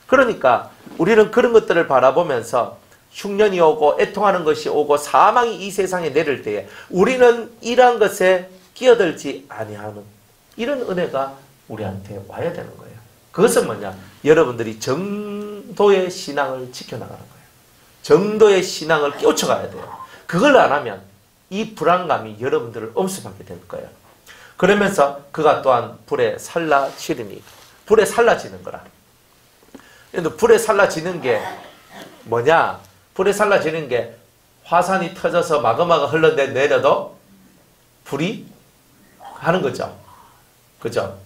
그러니까 우리는 그런 것들을 바라보면서 흉년이 오고 애통하는 것이 오고 사망이 이 세상에 내릴 때에 우리는 이러한 것에 끼어들지 아니하는 이런 은혜가 우리한테 와야 되는 거예요. 그것은 뭐냐? 여러분들이 정도의 신앙을 지켜나가는 거예요. 정도의 신앙을 깨우쳐가야 돼요. 그걸 안 하면 이 불안감이 여러분들을 엄습하게 될 거예요. 그러면서 그가 또한 불에 살라지리니 불에 살라지는 거라. 근데 불에 살라지는 게 뭐냐? 불에 살라지는 게 화산이 터져서 마그마가 흘러내려도 불이 하는 거죠. 그죠?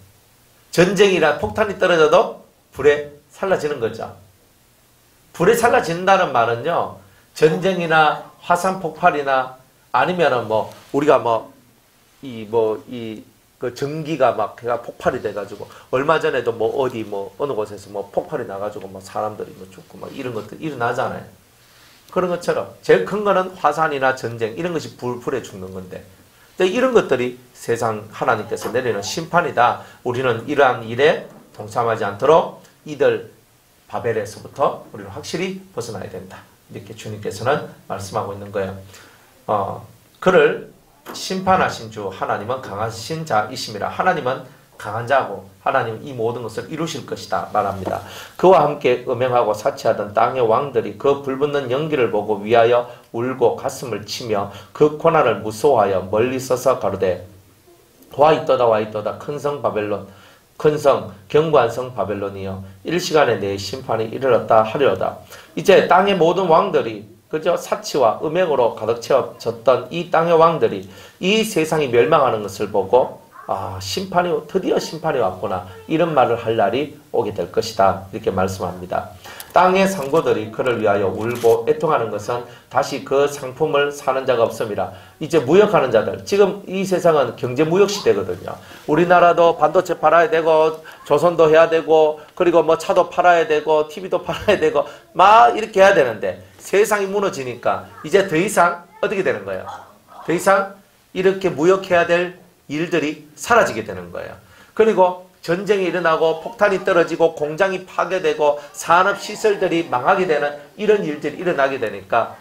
전쟁이나 폭탄이 떨어져도 불에 살라지는 거죠. 불에 살라진다는 말은요, 전쟁이나 화산 폭발이나 아니면은 뭐 우리가 그 전기가 막 해가 폭발이 돼가지고 얼마 전에도 뭐 어디 뭐 어느 곳에서 뭐 폭발이 나가지고 뭐 사람들이 뭐 죽고 막 이런 것들 일어나잖아요. 그런 것처럼 제일 큰 거는 화산이나 전쟁 이런 것이 불에 죽는 건데, 근데 이런 것들이 세상 하나님께서 내리는 심판이다. 우리는 이러한 일에 동참하지 않도록 이들 바벨에서부터 우리는 확실히 벗어나야 된다. 이렇게 주님께서는 말씀하고 있는 거예요. 그를 심판하신 주 하나님은 강하신 자이심이라. 하나님은 강한 자고 하나님은 이 모든 것을 이루실 것이다 말합니다. 그와 함께 음행하고 사치하던 땅의 왕들이 그 불붙는 연기를 보고 위하여 울고 가슴을 치며 그 고난을 무서워하여 멀리 서서 가로되 와 있도다 큰 성 바벨론, 큰 성 견고한 성 바벨론이여 일시간에 내 심판이 이르렀다 하리로다. 이제 땅의 모든 왕들이 그저 사치와 음행으로 가득 채워졌던 이 땅의 왕들이 이 세상이 멸망하는 것을 보고 드디어 심판이 왔구나, 이런 말을 할 날이 오게 될 것이다, 이렇게 말씀합니다. 땅의 상고들이 그를 위하여 울고 애통하는 것은 다시 그 상품을 사는 자가 없음이라. 이제 무역하는 자들, 지금 이 세상은 경제무역 시대거든요. 우리나라도 반도체 팔아야 되고 조선도 해야 되고 그리고 뭐 차도 팔아야 되고 TV도 팔아야 되고 막 이렇게 해야 되는데, 세상이 무너지니까 이제 더 이상 어떻게 되는 거예요? 더 이상 이렇게 무역해야 될 일들이 사라지게 되는 거예요. 그리고 전쟁이 일어나고 폭탄이 떨어지고 공장이 파괴되고 산업시설들이 망하게 되는 이런 일들이 일어나게 되니까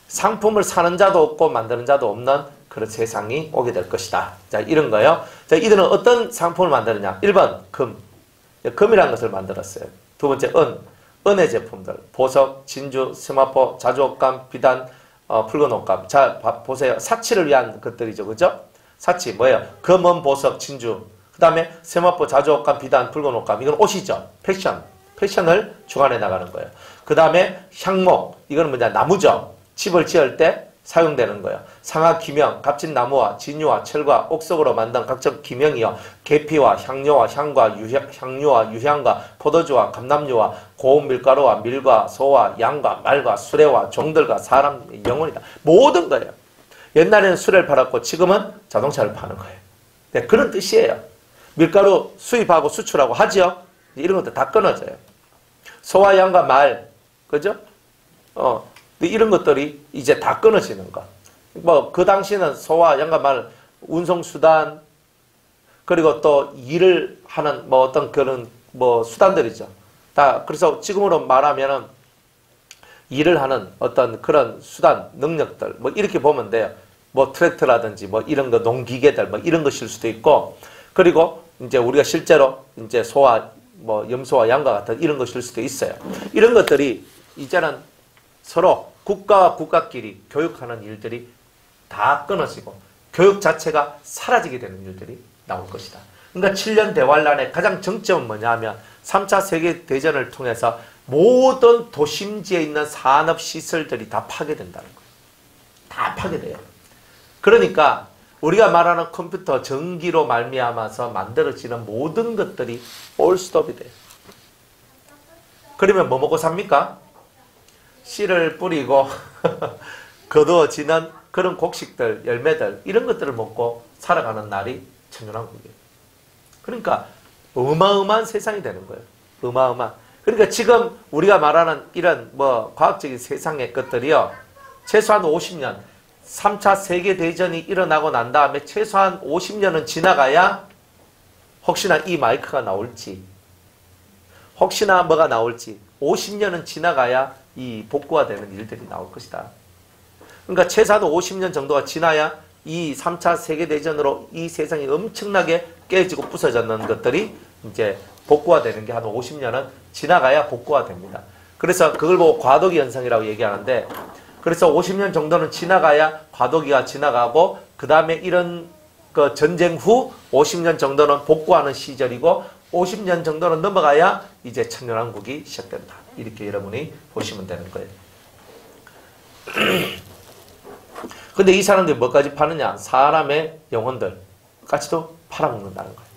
상품을 사는 자도 없고 만드는 자도 없는 그런 세상이 오게 될 것이다. 자, 이런 거예요. 자, 이들은 어떤 상품을 만드느냐? 1번 금, 금이라는 것을 만들었어요. 두 번째 은의 제품들, 보석, 진주, 세마포, 자주옷감, 비단, 붉은 옷감. 자, 보세요. 사치를 위한 것들이죠. 그죠? 사치 뭐예요? 금은, 보석, 진주, 그 다음에 세마포, 자주옷감, 비단, 붉은 옷감. 이건 옷이죠. 패션을 주관해 나가는 거예요. 그 다음에 향목, 이거는 뭐냐? 나무죠. 집을 지을 때 사용되는 거예요. 상아 기명, 값진 나무와 진유와 철과 옥석으로 만든 각종 기명이요, 계피와 향료와 향과 향료와 유향과 포도주와 감람유와 고운 밀가루와 밀과 소와 양과 말과 수레와 종들과 사람의 영혼이다. 모든 거예요. 옛날에는 수레를 팔았고 지금은 자동차를 파는 거예요. 네, 그런 뜻이에요. 밀가루 수입하고 수출하고 하죠. 이런 것도 다 끊어져요. 소와 양과 말, 그죠? 이런 것들이 이제 다 끊어지는 거. 뭐 그 당시는 소와 양과 말 운송수단, 그리고 또 일을 하는 뭐 어떤 그런 뭐 수단들이죠. 다 그래서 지금으로 말하면은 일을 하는 어떤 그런 수단, 능력들 뭐 이렇게 보면 돼요. 뭐 트랙터라든지 뭐 이런 거 농기계들 뭐 이런 것일 수도 있고, 그리고 이제 우리가 실제로 이제 소와 뭐 염소와 양과 같은 이런 것일 수도 있어요. 이런 것들이 이제는 서로 국가와 국가끼리 교육하는 일들이 다 끊어지고 교육 자체가 사라지게 되는 일들이 나올 것이다. 그러니까 7년 대환란의 가장 정점은 뭐냐 하면 3차 세계대전을 통해서 모든 도심지에 있는 산업시설들이 다 파괴된다는 거예요. 다 파괴돼요. 그러니까 우리가 말하는 컴퓨터, 전기로 말미암아서 만들어지는 모든 것들이 올 스톱이 돼요. 그러면 뭐 먹고 삽니까? 씨를 뿌리고 거두어지는 그런 곡식들, 열매들 이런 것들을 먹고 살아가는 날이 천년왕국이에요. 그러니까 어마어마한 세상이 되는 거예요. 어마어마한. 그러니까 지금 우리가 말하는 이런 뭐 과학적인 세상의 것들이요, 최소한 50년, 3차 세계대전이 일어나고 난 다음에 최소한 50년은 지나가야 혹시나 이 마이크가 나올지, 혹시나 뭐가 나올지 50년은 지나가야 이 복구화되는 일들이 나올 것이다. 그러니까 최소한 50년 정도가 지나야 이 3차 세계대전으로 이 세상이 엄청나게 깨지고 부서졌는 것들이 이제 복구화되는 게 한 50년은 지나가야 복구화됩니다. 그래서 그걸 보고 과도기 현상이라고 얘기하는데, 그래서 50년 정도는 지나가야 과도기가 지나가고 그 다음에 이런 그 전쟁 후 50년 정도는 복구하는 시절이고 50년 정도는 넘어가야 이제 천년왕국이 시작된다. 이렇게 여러분이 보시면 되는 거예요. 근데 이 사람들이 뭐까지 파느냐? 사람의 영혼들 까지도 팔아먹는다는 거예요.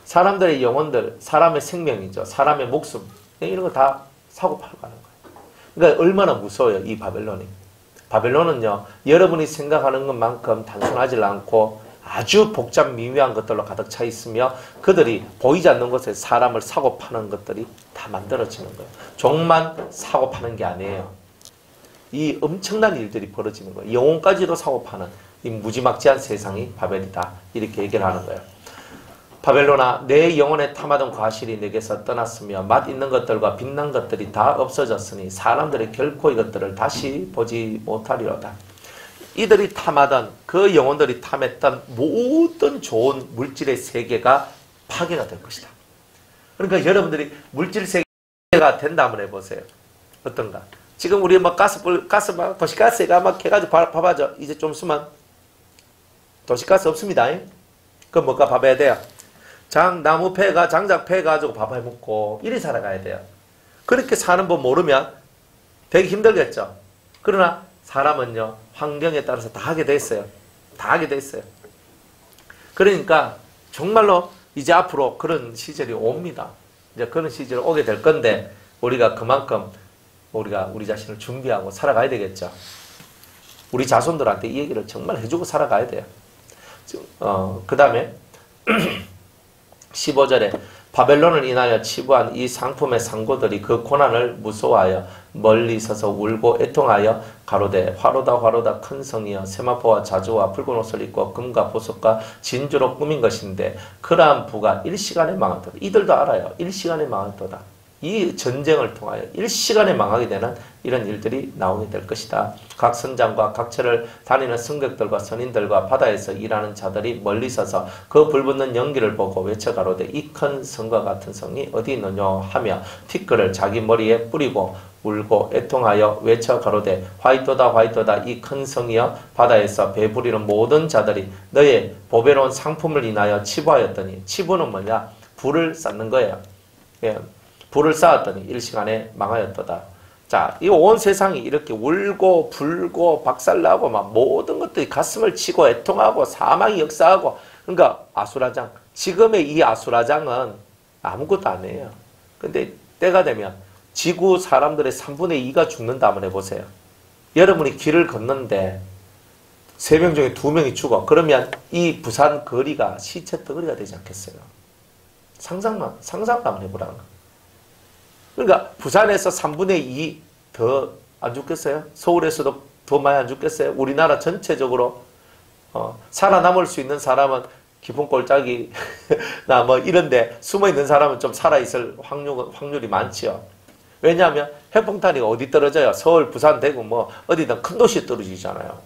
사람들의 영혼들, 사람의 생명이죠. 사람의 목숨. 이런 거 다 사고 팔고 가는 거예요. 그러니까 얼마나 무서워요, 이 바벨론이. 바벨론은요, 여러분이 생각하는 것만큼 단순하지 않고 아주 복잡 미묘한 것들로 가득 차 있으며 그들이 보이지 않는 곳에 사람을 사고 파는 것들이 다 만들어지는 거예요. 종만 사고 파는 게 아니에요. 이 엄청난 일들이 벌어지는 거예요. 영혼까지도 사고 파는 이 무지막지한 세상이 바벨이다. 이렇게 얘기를 하는 거예요. 바벨론아, 내 영혼에 탐하던 과실이 내게서 떠났으며 맛 있는 것들과 빛난 것들이 다 없어졌으니 사람들이 결코 이것들을 다시 보지 못하리로다. 이들이 탐하던, 그 영혼들이 탐했던 모든 좋은 물질의 세계가 파괴가 될 것이다. 그러니까 여러분들이 물질 세계가 된다 한번 해보세요. 어떤가? 지금 우리 막 도시가스가 막 해가지고 봐봐죠. 이제 좀 있으면 도시가스 없습니다. 그럼 뭐가 봐봐야 돼요? 나무 패가, 장작 패가지고 밥 해먹고 이리 살아가야 돼요. 그렇게 사는 법 모르면 되게 힘들겠죠. 그러나 사람은요, 환경에 따라서 다 하게 돼 있어요. 다 하게 돼 있어요. 그러니까 정말로 이제 앞으로 그런 시절이 옵니다. 이제 그런 시절이 오게 될 건데 우리가 그만큼 우리가 우리 자신을 준비하고 살아가야 되겠죠. 우리 자손들한테 이 얘기를 정말 해주고 살아가야 돼요. 그 다음에 15절에 바벨론을 인하여 치부한 이 상품의 상고들이 그 고난을 무서워하여 멀리 서서 울고 애통하여 가로되 화로다 큰 성이여 세마포와 자주와 붉은 옷을 입고 금과 보석과 진주로 꾸민 것인데 그러한 부가 일시간에 망하도다. 이들도 알아요. 일시간에 망하도다. 이 전쟁을 통하여 일시간에 망하게 되는 이런 일들이 나오게 될 것이다. 각 선장과 각처를 다니는 승객들과 선인들과 바다에서 일하는 자들이 멀리 서서 그 불붙는 연기를 보고 외쳐가로되 이 큰 성과 같은 성이 어디 있느냐 하며 티끌을 자기 머리에 뿌리고 울고 애통하여 외쳐가로되 화이토다 이 큰 성이여 바다에서 배부리는 모든 자들이 너의 보배로운 상품을 인하여 치부하였더니 치부는 뭐냐? 불을 쌓는 거예요. 예. 불을 쌓았더니 일시간에 망하였도다. 자, 이 온 세상이 이렇게 울고 불고 박살나고 막 모든 것들이 가슴을 치고 애통하고 사망이 역사하고, 그러니까 아수라장, 지금의 이 아수라장은 아무것도 아니에요. 근데 때가 되면 지구 사람들의 3분의 2가 죽는다 한번 해보세요. 여러분이 길을 걷는데 3명 중에 2명이 죽어. 그러면 이 부산 거리가 시체 덩어리가 되지 않겠어요? 상상만 한번 해보라는 거. 그러니까 부산에서 3분의 2 더 안 죽겠어요? 서울에서도 더 많이 안 죽겠어요? 우리나라 전체적으로 살아남을 수 있는 사람은 깊은 골짜기나 뭐 이런데 숨어있는 사람은 좀 살아있을 확률이 많지요. 왜냐하면 핵폭탄이 어디 떨어져요? 서울, 부산, 대구 뭐 어디든 큰 도시에 떨어지잖아요.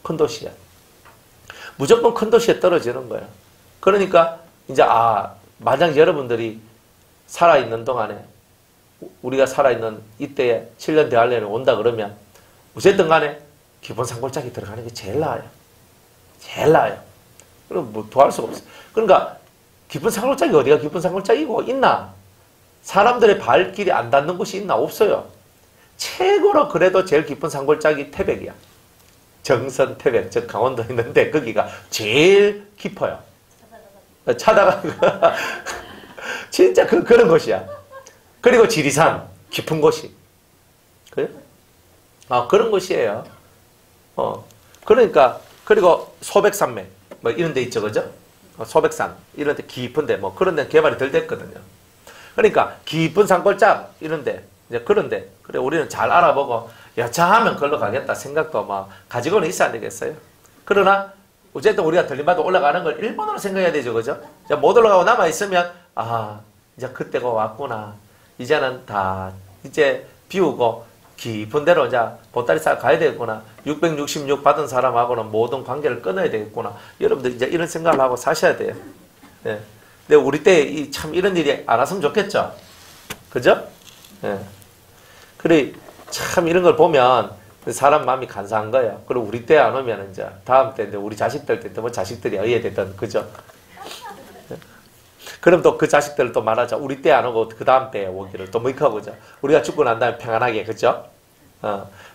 큰 도시에. 무조건 큰 도시에 떨어지는 거예요. 그러니까 이제 만약 여러분들이 살아있는 동안에 우리가 살아있는 이때에 7년 대할례는 온다 그러면 어쨌든 간에 기본 산골짜기 들어가는 게 제일 나아요. 제일 나아요. 그럼 뭐 더 할 수가 없어요. 그러니까 깊은 산골짜기 어디가 깊은 산골짜기고 있나? 사람들의 발길이 안 닿는 곳이 있나? 없어요. 최고로 그래도 제일 깊은 산골짜기 태백이야. 정선 태백, 즉 강원도 있는데 거기가 제일 깊어요. 차다가 진짜 그런 곳이야. 그리고 지리산 깊은 곳이 그래요? 그런 곳이에요. 그러니까 그리고 소백산맥 뭐 이런 데 있죠, 그죠? 소백산 이런 데 깊은데 뭐 그런 데 개발이 덜 됐거든요. 그러니까 깊은 산골짜기 이런데 이제 그런데 그래 우리는 잘 알아보고 여차하면 걸러 가겠다 생각도 막 가지고는 있어야 되겠어요. 그러나 어쨌든 우리가 들림받아 올라가는 걸 1번으로 생각해야 되죠, 그죠? 못 올라가고 남아 있으면 이제 그때가 왔구나. 이제는 다 이제 비우고 깊은 데로 이제 보따리 싸 가야 되겠구나. 666 받은 사람하고는 모든 관계를 끊어야 되겠구나. 여러분들 이제 이런 생각을 하고 사셔야 돼요. 네. 근데 우리 때 참 이런 일이 안 왔으면 좋겠죠. 그죠? 네. 그래 참 이런 걸 보면 사람 마음이 간사한 거예요. 그리고 우리 때 안 오면 이제 다음 때 이제 우리 자식들 때 뭐 자식들이 어이에 됐던 그죠? 그럼 또 그 자식들을 또 말하자. 우리 때 안 오고 그 다음 때 오기를 또 뭐이까 보자. 우리가 죽고 난 다음에 평안하게, 그죠?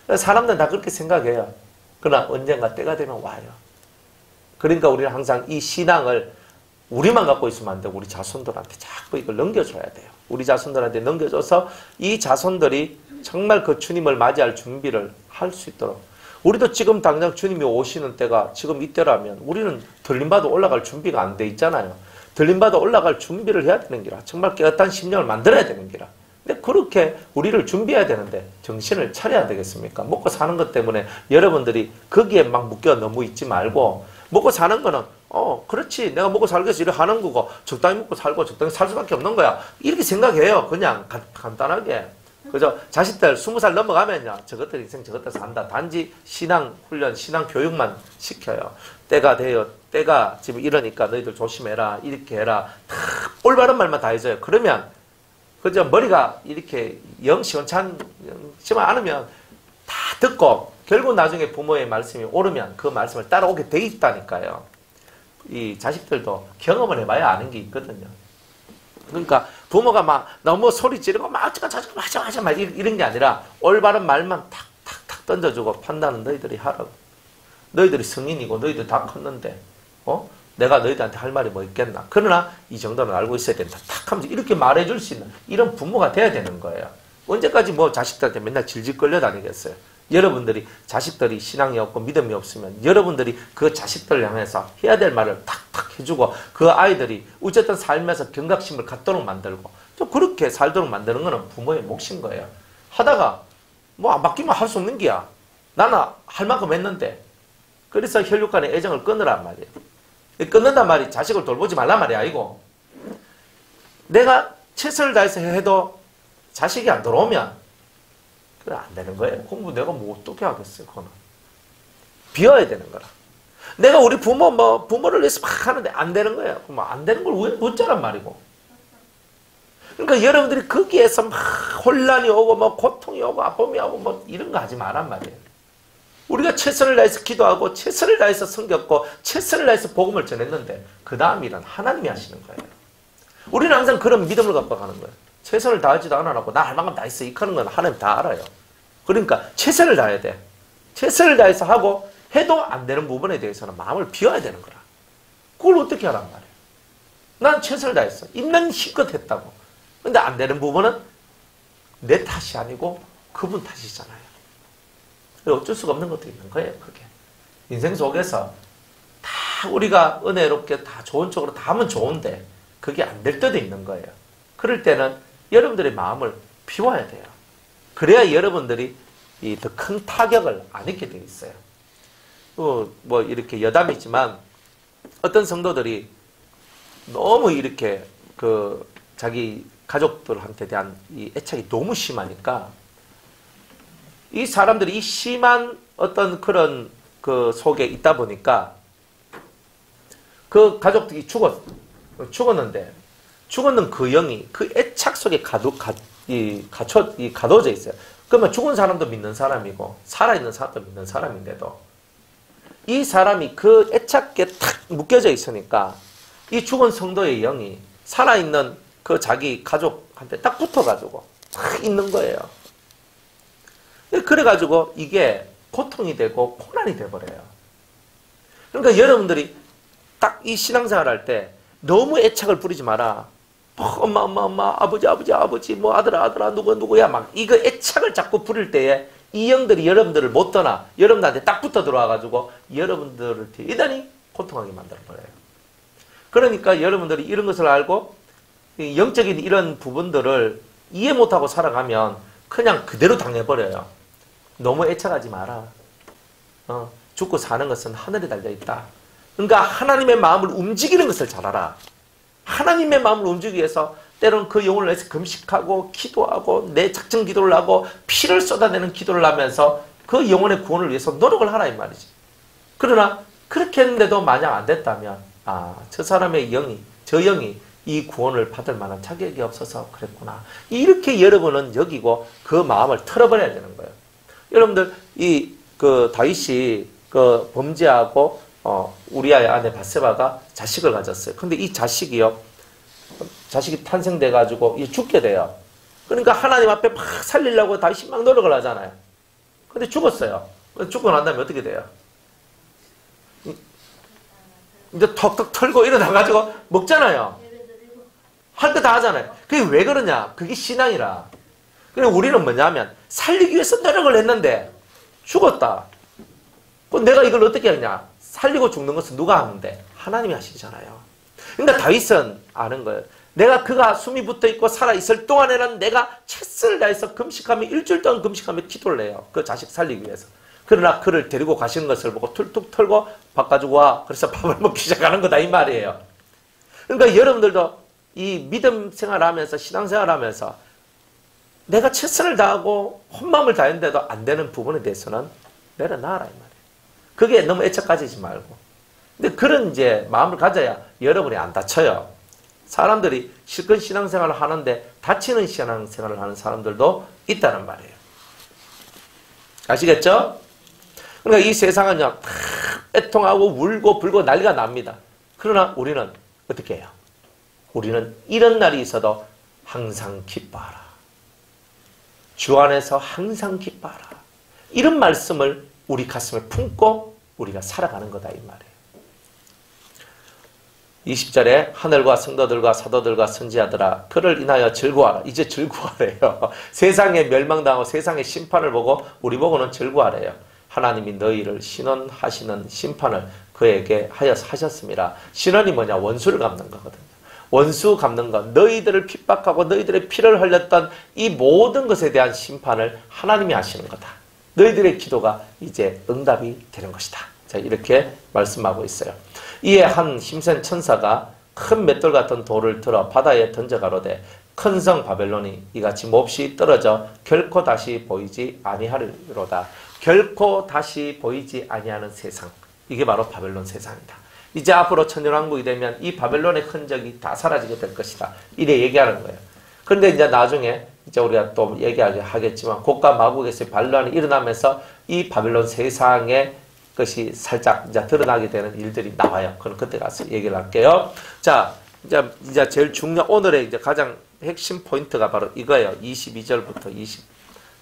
사람들은 다 그렇게 생각해요. 그러나 언젠가 때가 되면 와요. 그러니까 우리는 항상 이 신앙을 우리만 갖고 있으면 안 되고 우리 자손들한테 자꾸 이걸 넘겨줘야 돼요. 우리 자손들한테 넘겨줘서 이 자손들이 정말 그 주님을 맞이할 준비를 할 수 있도록. 우리도 지금 당장 주님이 오시는 때가 지금 이때라면 우리는 들림받아 올라갈 준비가 안 돼 있잖아요. 들림받아 올라갈 준비를 해야 되는 기라. 정말 깨끗한 심령을 만들어야 되는 기라. 근데 그렇게 우리를 준비해야 되는데 정신을 차려야 되겠습니까? 먹고 사는 것 때문에 여러분들이 거기에 막 묶여 너무 있지 말고, 먹고 사는 거는 그렇지, 내가 먹고 살기 위해서 이렇게 하는 거고 적당히 먹고 살고 적당히 살 수밖에 없는 거야, 이렇게 생각해요. 그냥 간단하게. 그죠? 자식들 20살 넘어가면요, 저것들 인생 저것들 산다. 단지 신앙 훈련, 신앙 교육만 시켜요. 때가 돼요. 때가 지금 이러니까 너희들 조심해라, 이렇게 해라, 다 올바른 말만 다 해줘요. 그러면 그죠? 머리가 이렇게 영 시원찮지만 않으면 다 듣고 결국 나중에 부모의 말씀이 오르면 그 말씀을 따라오게 돼 있다니까요. 이 자식들도 경험을 해봐야 아는 게 있거든요. 그러니까 부모가 막 너무 소리 지르고 막 하자 막 이런 게 아니라 올바른 말만 탁탁탁 던져주고 판단은 너희들이 하라고. 너희들이 성인이고 너희들 다 컸는데 내가 너희들한테 할 말이 뭐 있겠나. 그러나 이 정도는 알고 있어야 된다. 탁 하면서 이렇게 말해줄 수 있는 이런 부모가 돼야 되는 거예요. 언제까지 뭐 자식들한테 맨날 질질 끌려다니겠어요. 여러분들이 자식들이 신앙이 없고 믿음이 없으면 여러분들이 그 자식들을 향해서 해야 될 말을 탁탁 해주고 그 아이들이 어쨌든 삶에서 경각심을 갖도록 만들고 또 그렇게 살도록 만드는 거는 부모의 몫인 거예요. 하다가 뭐 맡기면 할 수 없는 게야. 나는 할 만큼 했는데. 그래서 혈육 간의 애정을 끊으란 말이에요. 끊는단 말이 자식을 돌보지 말란 말이 아니고, 내가 최선을 다해서 해도 자식이 안 돌아오면 그래 안 되는 거예요. 공부 내가 뭐 어떻게 하겠어요. 그거는 비워야 되는 거라. 내가 우리 부모를 위해서 막 하는데 안 되는 거예요. 그럼 안 되는 걸 왜 묻자란 말이고. 그러니까 여러분들이 거기에서 막 혼란이 오고 뭐 고통이 오고 아픔이 오고 뭐 이런 거 하지 말란 말이에요. 우리가 최선을 다해서 기도하고 최선을 다해서 섬겼고 최선을 다해서 복음을 전했는데 그 다음 일은 하나님이 하시는 거예요. 우리는 항상 그런 믿음을 갖고 가는 거예요. 최선을 다하지도 않아놓고 나 할 만큼 다 했어 이렇게 하는 건 하나님 다 알아요. 그러니까 최선을 다해야 돼. 최선을 다해서 하고 해도 안 되는 부분에 대해서는 마음을 비워야 되는 거라. 그걸 어떻게 하란 말이에요. 난 최선을 다했어. 있는 힘껏 했다고. 근데 안 되는 부분은 내 탓이 아니고 그분 탓이잖아요. 어쩔 수가 없는 것도 있는 거예요. 그게 인생 속에서 다 우리가 은혜롭게 다 좋은 쪽으로 다 하면 좋은데 그게 안 될 때도 있는 거예요. 그럴 때는 여러분들의 마음을 비워야 돼요. 그래야 여러분들이 더 큰 타격을 안 입게 되어 있어요. 뭐 이렇게 여담이지만 어떤 성도들이 너무 이렇게 자기 가족들한테 대한 이 애착이 너무 심하니까 이 사람들이 이 심한 어떤 그런 그 속에 있다 보니까 그 가족들이 죽었는데 죽었는 그 영이 그 애착 속에 가둬져 있어요. 그러면 죽은 사람도 믿는 사람이고 살아있는 사람도 믿는 사람인데도 이 사람이 그 애착에 탁 묶여져 있으니까 이 죽은 성도의 영이 살아있는 그 자기 가족한테 딱 붙어가지고 딱 있는 거예요. 그래가지고 이게 고통이 되고 고난이 돼버려요. 그러니까 여러분들이 딱 이 신앙생활 할 때 너무 애착을 부리지 마라. 엄마, 아버지, 뭐 아들아, 누구야. 막 이거 애착을 자꾸 부릴 때에 이 영들이 여러분들을 못 떠나 여러분들한테 딱 붙어 들어와가지고 여러분들을 대단히 고통하게 만들어버려요. 그러니까 여러분들이 이런 것을 알고 영적인 이런 부분들을 이해 못하고 살아가면 그냥 그대로 당해버려요. 너무 애착하지 마라. 죽고 사는 것은 하늘에 달려있다. 그러니까 하나님의 마음을 움직이는 것을 잘 알아. 하나님의 마음을 움직이기 위해서 때로는 그 영혼을 위해서 금식하고 기도하고 내 작정 기도를 하고 피를 쏟아내는 기도를 하면서 그 영혼의 구원을 위해서 노력을 하라 이 말이지. 그러나 그렇게 했는데도 만약 안 됐다면 저 사람의 저 영이 이 구원을 받을 만한 자격이 없어서 그랬구나. 이렇게 여러분은 여기고 그 마음을 털어버려야 되는 거예요. 여러분들 다윗이 범죄하고 우리아의 아내 밧세바가 자식을 가졌어요. 근데 이 자식이 탄생돼 가지고 죽게 돼요. 그러니까 하나님 앞에 막 살리려고 다윗이 막 노력을 하잖아요. 근데 죽었어요. 죽고 난 다음에 어떻게 돼요? 이제 턱턱 털고 일어나가지고 먹잖아요. 할 거 다 하잖아요. 그게 왜 그러냐? 그게 신앙이라. 그래 우리는 뭐냐면 살리기 위해서 노력을 했는데 죽었다. 그럼 내가 이걸 어떻게 하냐? 살리고 죽는 것은 누가 하는데? 하나님이 하시잖아요. 그러니까 다윗은 아는 거예요. 내가 그가 숨이 붙어있고 살아있을 동안에는 내가 최선을 다해서 금식하며 일주일 동안 금식하며 기도를 해요. 그 자식 살리기 위해서. 그러나 그를 데리고 가시는 것을 보고 툭툭 털고 밥 가지고 와. 그래서 밥을 먹기 시작하는 거다 이 말이에요. 그러니까 여러분들도 이 믿음 생활하면서 신앙생활하면서 내가 최선을 다하고 혼마음을 다했는데도 안 되는 부분에 대해서는 내려놔라 이 말이에요. 그게 너무 애착 가지지 말고. 근데 그런 이제 마음을 가져야 여러분이 안 다쳐요. 사람들이 실컷 신앙생활을 하는데 다치는 신앙생활을 하는 사람들도 있다는 말이에요. 아시겠죠? 그러니까 이 세상은요, 애통하고 울고 불고 난리가 납니다. 그러나 우리는 어떻게 해요? 우리는 이런 날이 있어도 항상 기뻐하라. 주 안에서 항상 기뻐하라. 이런 말씀을 우리 가슴에 품고 우리가 살아가는 거다 이 말이에요. 20절에 하늘과 성도들과 사도들과 선지자들아 그를 인하여 즐거워하라. 이제 즐거워하래요. 세상에 멸망당하고 세상의 심판을 보고 우리 보고는 즐거워하래요. 하나님이 너희를 신원하시는 심판을 그에게 하셨습니다. 신원이 뭐냐? 원수를 갚는 거거든요. 원수 갚는 것, 너희들을 핍박하고 너희들의 피를 흘렸던 이 모든 것에 대한 심판을 하나님이 하시는 거다. 너희들의 기도가 이제 응답이 되는 것이다. 자, 이렇게 말씀하고 있어요. 이에 한 힘센 천사가 큰 맷돌 같은 돌을 들어 바다에 던져가로되 큰 성 바벨론이 이같이 몹시 떨어져 결코 다시 보이지 아니하리로다. 결코 다시 보이지 아니하는 세상. 이게 바로 바벨론 세상이다. 이제 앞으로 천년왕국이 되면 이 바벨론의 흔적이 다 사라지게 될 것이다. 이래 얘기하는 거예요. 그런데 이제 나중에 이제 우리가 또 얘기하겠지만 고가 마국에서의 반란이 일어나면서 이 바벨론 세상의 것이 살짝 이제 드러나게 되는 일들이 나와요. 그럼 그때 가서 얘기를 할게요. 자, 이제 제일 중요한 오늘의 이제 가장 핵심 포인트가 바로 이거예요. 22절부터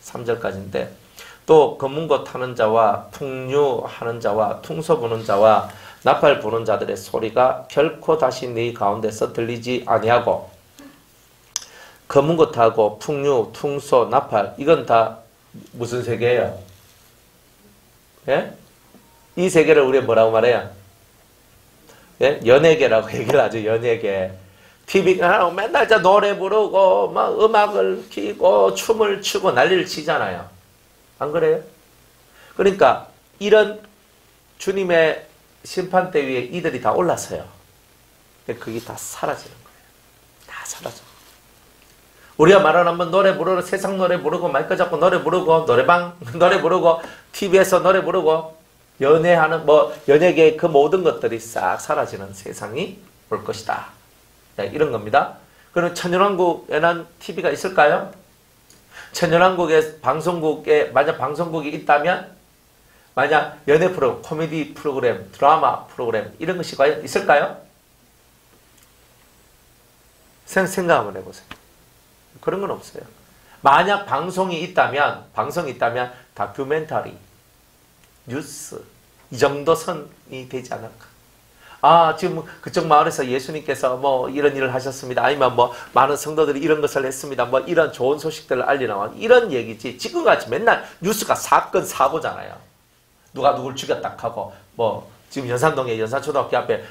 23절까지인데 또 검은고 타는 자와 풍류하는 자와 퉁소 부는 자와 나팔 부는 자들의 소리가 결코 다시 네 가운데서 들리지 아니하고 검은고 타고 풍류, 퉁소, 나팔 이건 다 무슨 세계예요? 예? 이 세계를 우리가 뭐라고 말해요? 예? 연예계라고 얘기를 하죠. 연예계. TV가 맨날 노래 부르고 막 음악을 키고 춤을 추고 난리를 치잖아요. 안 그래요? 그러니까 이런 주님의 심판대 위에 이들이 다 올라서요. 그게 다 사라지는 거예요. 다 사라져. 우리가 말하는 한번 노래 부르고 세상 노래 부르고 마이크 잡고 노래 부르고 노래방 노래 부르고 TV에서 노래 부르고 연애하는 연예계의 그 모든 것들이 싹 사라지는 세상이 올 것이다. 네, 이런 겁니다. 그럼 천년왕국에는 TV가 있을까요? 천년왕국의 방송국에 만약 방송국이 있다면 만약 연애 프로그램, 코미디 프로그램, 드라마 프로그램 이런 것이 과연 있을까요? 생각 한번 해보세요. 그런 건 없어요. 만약 방송이 있다면 다큐멘터리, 뉴스 이 정도 선이 되지 않을까? 아, 지금 그쪽 마을에서 예수님께서 이런 일을 하셨습니다. 아니면 많은 성도들이 이런 것을 했습니다. 이런 좋은 소식들을 알리나와 이런 얘기지. 지금같이 맨날 뉴스가 사건 사고잖아요. 누가 누굴 죽였다 하고 지금 연산동에 연산초등학교 앞에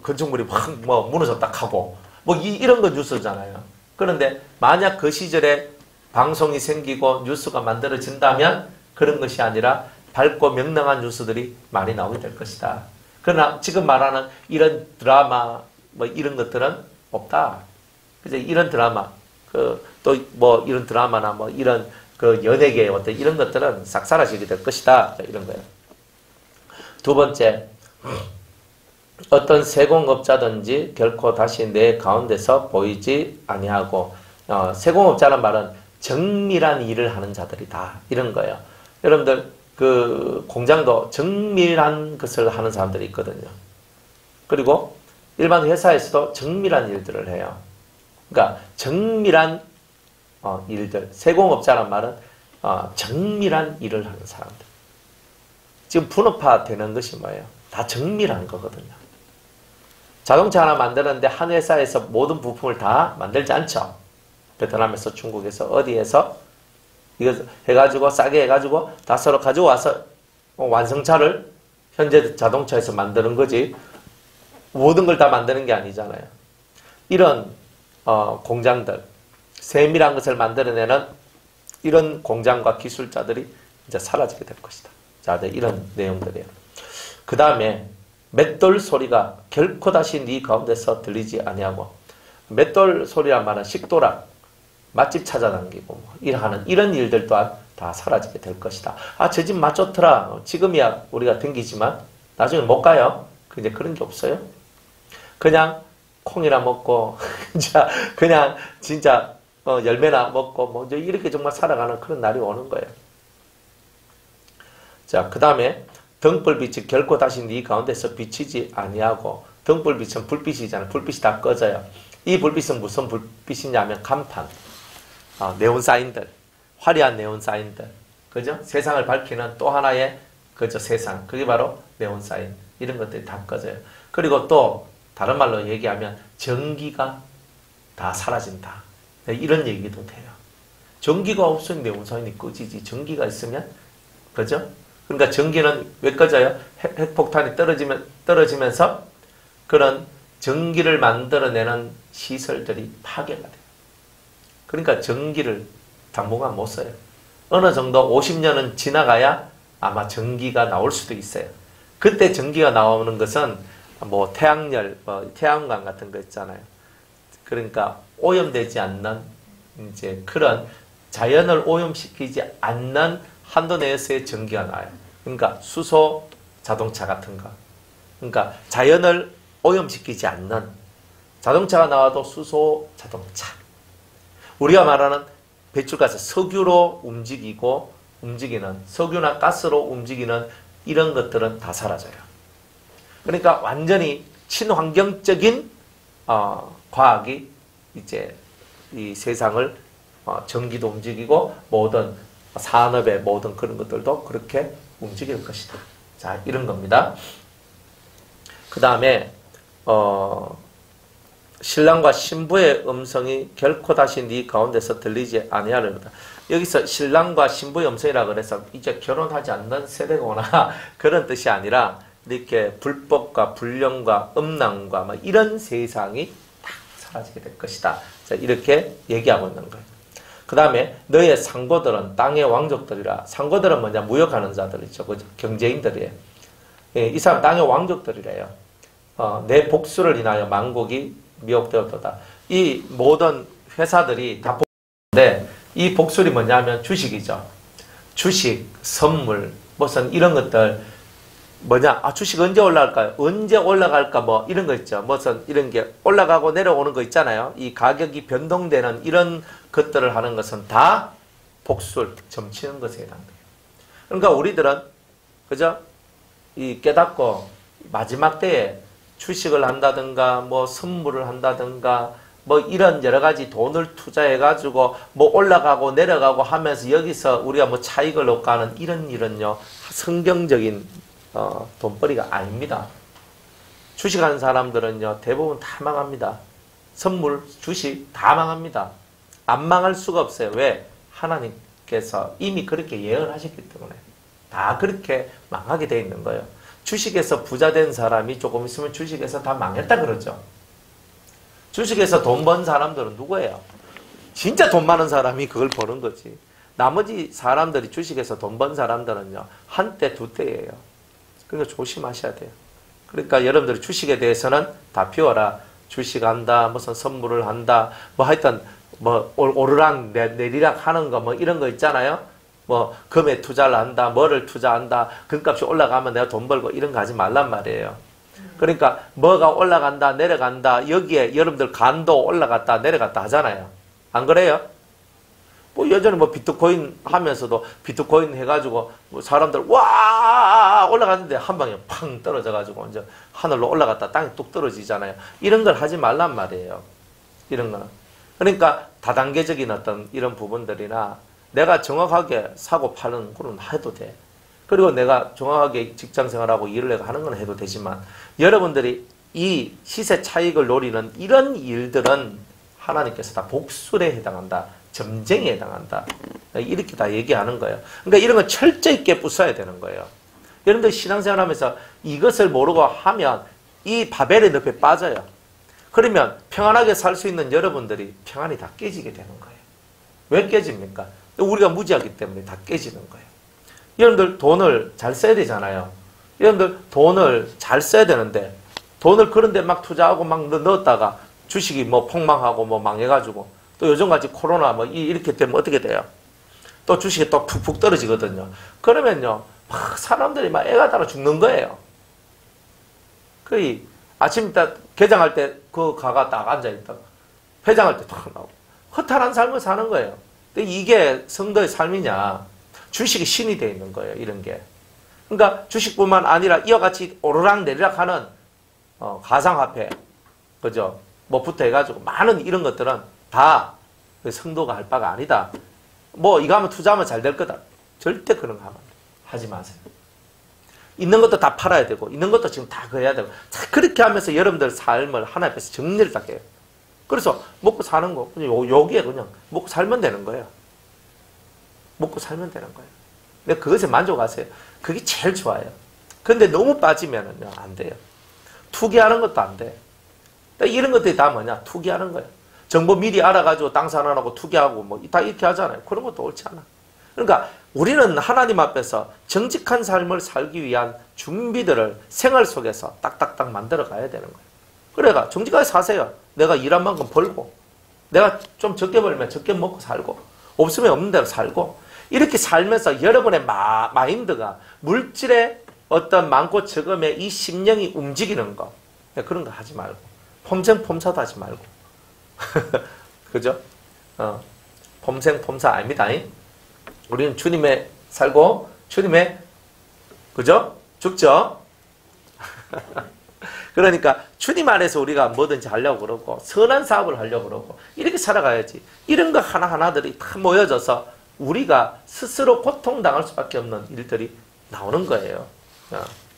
건축물이 확 무너졌다 하고 이런 건 뉴스잖아요. 그런데 만약 그 시절에 방송이 생기고 뉴스가 만들어진다면 그런 것이 아니라 밝고 명랑한 뉴스들이 많이 나오게 될 것이다. 그러나 지금 말하는 이런 드라마 이런 것들은 없다. 그죠? 이런 드라마 또 이런 드라마나 이런 그 연예계의 어떤 이런 것들은 싹 사라지게 될 것이다. 이런 거예요. 두 번째, 어떤 세공업자든지 결코 다시 내 가운데서 보이지 아니하고 세공업자란 말은 정밀한 일을 하는 자들이다. 이런 거예요. 여러분들 그 공장도 정밀한 것을 하는 사람들이 있거든요. 그리고 일반 회사에서도 정밀한 일들을 해요. 그러니까 정밀한 일들. 세공업자란 말은 정밀한 일을 하는 사람들. 지금 분업화 되는 것이 뭐예요? 다 정밀한 거거든요. 자동차 하나 만드는데 한 회사에서 모든 부품을 다 만들지 않죠. 베트남에서, 중국에서, 어디에서 이거 해가지고 싸게 해가지고 다 서로 가지고 와서 완성차를 현재 자동차에서 만드는 거지 모든 걸 다 만드는 게 아니잖아요. 이런 공장들, 세밀한 것을 만들어내는 이런 공장과 기술자들이 이제 사라지게 될 것이다. 자, 이런 내용들이에요. 그 다음에 맷돌 소리가 결코 다시 네 가운데서 들리지 아니하고, 맷돌 소리란 말은 식도락, 맛집 찾아다니고 하는 이런 일들 또한 다 사라지게 될 것이다. 아, 저 집 맛 좋더라. 지금이야 우리가 댕기지만 나중에 못 가요. 이제 그런 게 없어요. 그냥 콩이나 먹고 그냥 진짜 열매나 먹고 뭐 이렇게 정말 살아가는 그런 날이 오는 거예요. 자, 그 다음에 등불빛이 결코 다시 네 가운데서 비치지 아니하고, 등불빛은 불빛이잖아요. 불빛이 다 꺼져요. 이 불빛은 무슨 불빛이냐면 간판, 네온 사인들, 화려한 네온 사인들, 그죠? 세상을 밝히는 또 하나의 그죠 세상, 그게 바로 네온 사인, 이런 것들이 다 꺼져요. 그리고 또 다른 말로 얘기하면 전기가 다 사라진다. 이런 얘기도 돼요. 전기가 없으면 네온 사인이 꺼지지. 전기가 있으면, 그죠? 그러니까 전기는 왜 꺼져요? 핵폭탄이 떨어지면서 그런 전기를 만들어내는 시설들이 파괴가 돼요. 그러니까 전기를 당분간 못 써요. 어느 정도 50년은 지나가야 아마 전기가 나올 수도 있어요. 그때 전기가 나오는 것은 뭐 태양열, 태양광 같은 거 있잖아요. 그러니까 오염되지 않는 이제 그런 자연을 오염시키지 않는 한도 내에서의 전기가 나와요. 그러니까 수소 자동차 같은 거. 그러니까 자연을 오염시키지 않는 자동차가 나와도 수소 자동차. 우리가 말하는 배출가스, 석유로 움직이는 석유나 가스로 움직이는 이런 것들은 다 사라져요. 그러니까 완전히 친환경적인 과학이 이제 이 세상을 전기도 움직이고 모든 산업의 모든 그런 것들도 그렇게 움직일 것이다. 자, 이런 겁니다. 그 다음에 신랑과 신부의 음성이 결코 다시 네 가운데서 들리지 아니하리로다. 여기서 신랑과 신부의 음성이라 그래서 이제 결혼하지 않는 세대가 오나 그런 뜻이 아니라 이렇게 불법과 불령과 음란과 뭐 이런 세상이 다 사라지게 될 것이다. 자, 이렇게 얘기하고 있는 거예요. 그 다음에 너의 상고들은 땅의 왕족들이라. 상고들은 뭐냐? 무역하는 자들이죠. 그죠? 경제인들이에요. 예, 이 사람 땅의 왕족들이래요. 내 복수를 인하여 만국이 미혹되었도다. 이 모든 회사들이 다 복수인데 이 복술이 뭐냐면 주식이죠. 주식, 선물, 무슨 이런 것들 뭐냐? 주식 언제 올라갈까요? 언제 올라갈까? 뭐 이런 거 있죠. 무슨 이런 게 올라가고 내려오는 거 있잖아요. 이 가격이 변동되는 이런 것들을 하는 것은 다 복술, 점치는 것에 해당돼요. 그러니까 우리들은 그죠? 이 깨닫고 마지막 때에 주식을 한다든가 뭐 선물을 한다든가 뭐 이런 여러 가지 돈을 투자해 가지고 뭐 올라가고 내려가고 하면서 여기서 우리가 뭐 차익을 얻고 하는 이런 일은요 성경적인 돈벌이가 아닙니다. 주식하는 사람들은요 대부분 다 망합니다. 선물, 주식 다 망합니다. 안 망할 수가 없어요. 왜? 하나님께서 이미 그렇게 예언하셨기 때문에 다 그렇게 망하게 돼 있는 거예요. 주식에서 부자 된 사람이 조금 있으면 주식에서 다 망했다 그러죠. 주식에서 돈 번 사람들은 누구예요? 진짜 돈 많은 사람이 그걸 버는 거지. 나머지 사람들이 주식에서 돈 번 사람들은요 한때 두 때예요. 그러니까 조심하셔야 돼요. 그러니까 여러분들이 주식에 대해서는 다 피워라. 주식한다, 무슨 선물을 한다, 뭐 하여튼 뭐 오르락 내리락 하는 거 뭐 이런 거 있잖아요. 뭐 금에 투자를 한다, 뭐를 투자한다, 금값이 올라가면 내가 돈 벌고 이런 거 하지 말란 말이에요. 그러니까 뭐가 올라간다, 내려간다, 여기에 여러분들 간도 올라갔다, 내려갔다 하잖아요. 안 그래요? 뭐 예전에 뭐 비트코인 하면서도 비트코인 해가지고 뭐 사람들 와 올라갔는데 한 방에 팡 떨어져가지고 이제 하늘로 올라갔다 땅에 뚝 떨어지잖아요. 이런 걸 하지 말란 말이에요. 이런 거는. 그러니까 다단계적인 어떤 이런 부분들이나 내가 정확하게 사고 파는 건 해도 돼. 그리고 내가 정확하게 직장생활하고 일을 하는 건 해도 되지만 여러분들이 이 시세 차익을 노리는 이런 일들은 하나님께서 다 복술에 해당한다. 점쟁이에 해당한다. 이렇게 다 얘기하는 거예요. 그러니까 이런 건 철저히 있게 부숴야 되는 거예요. 여러분들 신앙생활 하면서 이것을 모르고 하면 이 바벨의 늪에 빠져요. 그러면 평안하게 살 수 있는 여러분들이 평안이 다 깨지게 되는 거예요. 왜 깨집니까? 우리가 무지하기 때문에 다 깨지는 거예요. 여러분들 돈을 잘 써야 되잖아요. 여러분들 돈을 잘 써야 되는데 돈을 그런데 막 투자하고 막 넣었다가 주식이 뭐 폭망하고 뭐 망해가지고 또 요즘같이 코로나 뭐 이렇게 되면 어떻게 돼요? 또 주식이 또 푹푹 떨어지거든요. 그러면요 막 사람들이 막 애가 달아 죽는 거예요. 거의 아침 딱 개장할 때 그 가가 딱 앉아있다가 회장할 때 탁 나오고 허탈한 삶을 사는 거예요. 근데 이게 성도의 삶이냐? 주식이 신이 되어 있는 거예요. 이런 게. 그러니까 주식뿐만 아니라 이와 같이 오르락 내리락 하는 가상화폐, 그죠? 뭐부터 해가지고 많은 이런 것들은 다 성도가 할 바가 아니다. 뭐 이거 하면 투자하면 잘 될 거다. 절대 그런 거 하면 하지 마세요. 있는 것도 다 팔아야 되고 있는 것도 지금 다 그래야 되고 그렇게 하면서 여러분들 삶을 하나님 앞에서 정리를 딱 해요. 그래서 먹고 사는 거 여기에 그냥 먹고 살면 되는 거예요. 먹고 살면 되는 거예요. 근데 그것에 만족하세요. 그게 제일 좋아요. 근데 너무 빠지면은요 안 돼요. 투기하는 것도 안 돼. 이런 것들이 다 뭐냐? 투기하는 거예요. 정보 미리 알아가지고 땅 산안하고 투기하고 뭐 다 이렇게 하잖아요. 그런 것도 옳지 않아. 그러니까 우리는 하나님 앞에서 정직한 삶을 살기 위한 준비들을 생활 속에서 딱딱딱 만들어 가야 되는 거예요. 그래가 정직하게 사세요. 내가 일한 만큼 벌고 내가 좀 적게 벌면 적게 먹고 살고 없으면 없는 대로 살고 이렇게 살면서 여러분의 마인드가 물질의 어떤 많고 적음의 이 심령이 움직이는 거 그런 거 하지 말고 폼생폼사도 하지 말고 그죠? 폼생폼사 아닙니다. 우리는 주님의 살고 주님의 그죠? 죽죠? 그러니까 주님 안에서 우리가 뭐든지 하려고 그러고 선한 사업을 하려고 그러고 이렇게 살아가야지. 이런 거 하나하나들이 다 모여져서 우리가 스스로 고통당할 수밖에 없는 일들이 나오는 거예요.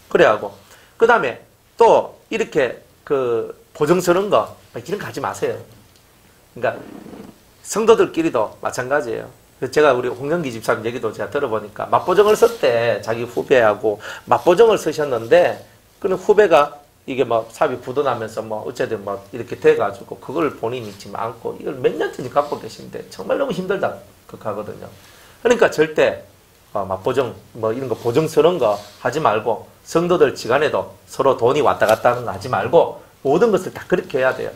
그래하고 그 다음에 또 이렇게 그 보증스러운 거 이런 거 하지 마세요. 그러니까 성도들끼리도 마찬가지예요. 제가 우리 홍영기 집사님 얘기도 제가 들어보니까 맞보증을 썼대. 자기 후배하고 맞보증을 쓰셨는데 그는 후배가 이게 막 사업이 부도나면서 뭐 어쨌든 뭐 이렇게 돼가지고 그걸 본인이 지금 안고 이걸 몇 년째 갖고 계신데 정말 너무 힘들다 극하거든요. 그러니까 절대 맞보증 뭐 이런 거 보증스러운 거 하지 말고 성도들 지간에도 서로 돈이 왔다 갔다 하는 거 하지 말고 모든 것을 다 그렇게 해야 돼요.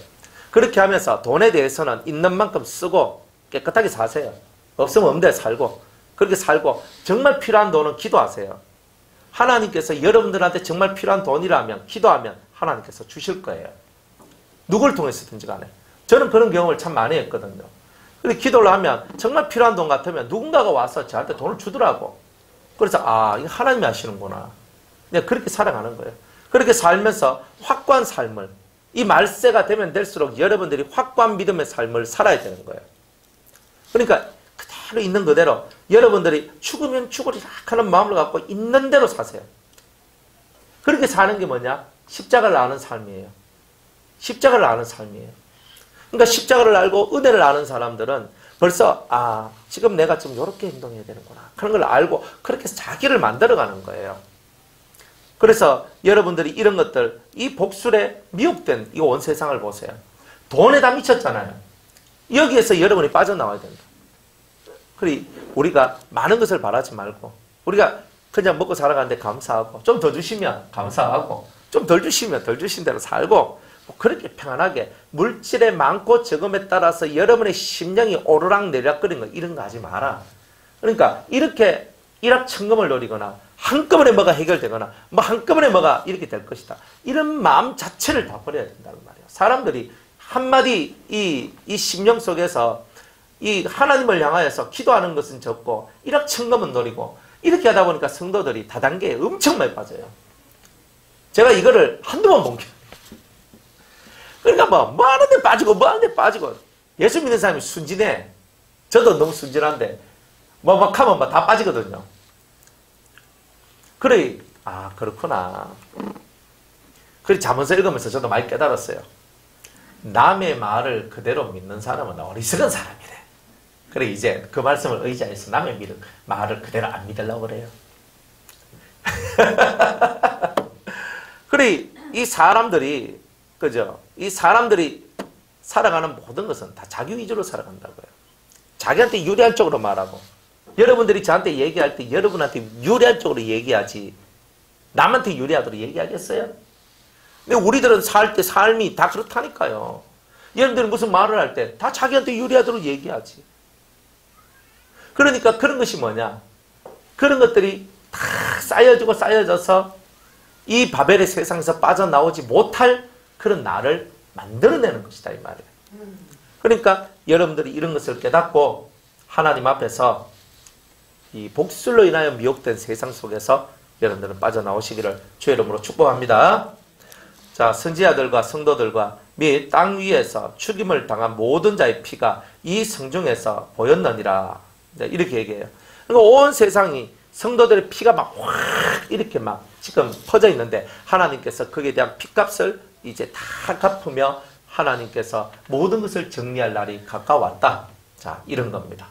그렇게 하면서 돈에 대해서는 있는 만큼 쓰고 깨끗하게 사세요. 없으면 없는 데 살고 그렇게 살고 정말 필요한 돈은 기도하세요. 하나님께서 여러분들한테 정말 필요한 돈이라면 기도하면 하나님께서 주실 거예요. 누굴 통해서든지 간에. 저는 그런 경험을 참 많이 했거든요. 근데 기도를 하면 정말 필요한 돈 같으면 누군가가 와서 저한테 돈을 주더라고. 그래서 이거 하나님이 하시는구나. 그냥 그렇게 살아가는 거예요. 그렇게 살면서 확고한 삶을 이 말세가 되면 될수록 여러분들이 확고한 믿음의 삶을 살아야 되는 거예요. 그러니까 그대로 있는 그대로 여러분들이 죽으면 죽으리라 하는 마음을 갖고 있는 대로 사세요. 그렇게 사는 게 뭐냐? 십자가를 아는 삶이에요. 십자가를 아는 삶이에요. 그러니까 십자가를 알고 은혜를 아는 사람들은 벌써 지금 내가 좀 이렇게 행동해야 되는구나 하는 걸 알고 그렇게 해서 자기를 만들어가는 거예요. 그래서 여러분들이 이런 것들 이 복술에 미혹된 이 온 세상을 보세요. 돈에 다 미쳤잖아요. 여기에서 여러분이 빠져나와야 된다. 그리 우리가 많은 것을 바라지 말고 우리가 그냥 먹고 살아가는데 감사하고 좀 더 주시면 감사하고 좀 덜 주시면 덜 주신 대로 살고 그렇게 평안하게 물질의 많고 적음에 따라서 여러분의 심령이 오르락 내리락 거리는 거 이런 거 하지 마라. 그러니까 이렇게 일확천금을 노리거나 한꺼번에 뭐가 해결되거나 뭐 한꺼번에 뭐가 이렇게 될 것이다. 이런 마음 자체를 다 버려야 된다는 말이에요. 사람들이 한마디 이 심령 속에서 이 하나님을 향하여서 기도하는 것은 적고 일확천금은 노리고 이렇게 하다 보니까 성도들이 다단계에 엄청 많이 빠져요. 제가 이거를 한두 번 본 게 그러니까 뭐 하는데 빠지고 뭐 하는데 빠지고 예수 믿는 사람이 순진해. 저도 너무 순진한데 뭐 막 하면 다 빠지거든요. 그래 그렇구나. 그래서 잠언서 읽으면서 저도 많이 깨달았어요. 남의 말을 그대로 믿는 사람은 어리석은 사람이래. 그래 이제 그 말씀을 의지해서 남의 말을 그대로 안 믿으려고 그래요. 그래 이 사람들이 그죠? 이 사람들이 살아가는 모든 것은 다 자기 위주로 살아간다고요. 자기한테 유리한 쪽으로 말하고 여러분들이 저한테 얘기할 때 여러분한테 유리한 쪽으로 얘기하지 남한테 유리하도록 얘기하겠어요? 근데 우리들은 살 때 삶이 다 그렇다니까요. 여러분들이 무슨 말을 할 때 다 자기한테 유리하도록 얘기하지. 그러니까 그런 것이 뭐냐? 그런 것들이 다 쌓여지고 쌓여져서 이 바벨의 세상에서 빠져나오지 못할 그런 나를 만들어내는 것이다 이 말이에요. 그러니까 여러분들이 이런 것을 깨닫고 하나님 앞에서 이 복술로 인하여 미혹된 세상 속에서 여러분들은 빠져나오시기를 주의 이름으로 축복합니다. 자, 선지자들과 성도들과 및 땅 위에서 죽임을 당한 모든 자의 피가 이 성중에서 보였느니라. 이렇게 얘기해요. 그러니까 온 세상이 성도들의 피가 막 확 이렇게 막 지금 퍼져 있는데 하나님께서 거기에 대한 피값을 이제 다 갚으며 하나님께서 모든 것을 정리할 날이 가까웠다. 자, 이런 겁니다.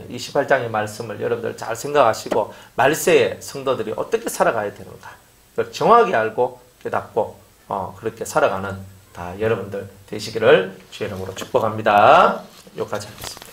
이 18장의 말씀을 여러분들 잘 생각하시고 말세에 성도들이 어떻게 살아가야 되는가 그걸 정확히 알고 깨닫고 그렇게 살아가는 다 여러분들 되시기를 주의 이름으로 축복합니다. 여기까지 하겠습니다.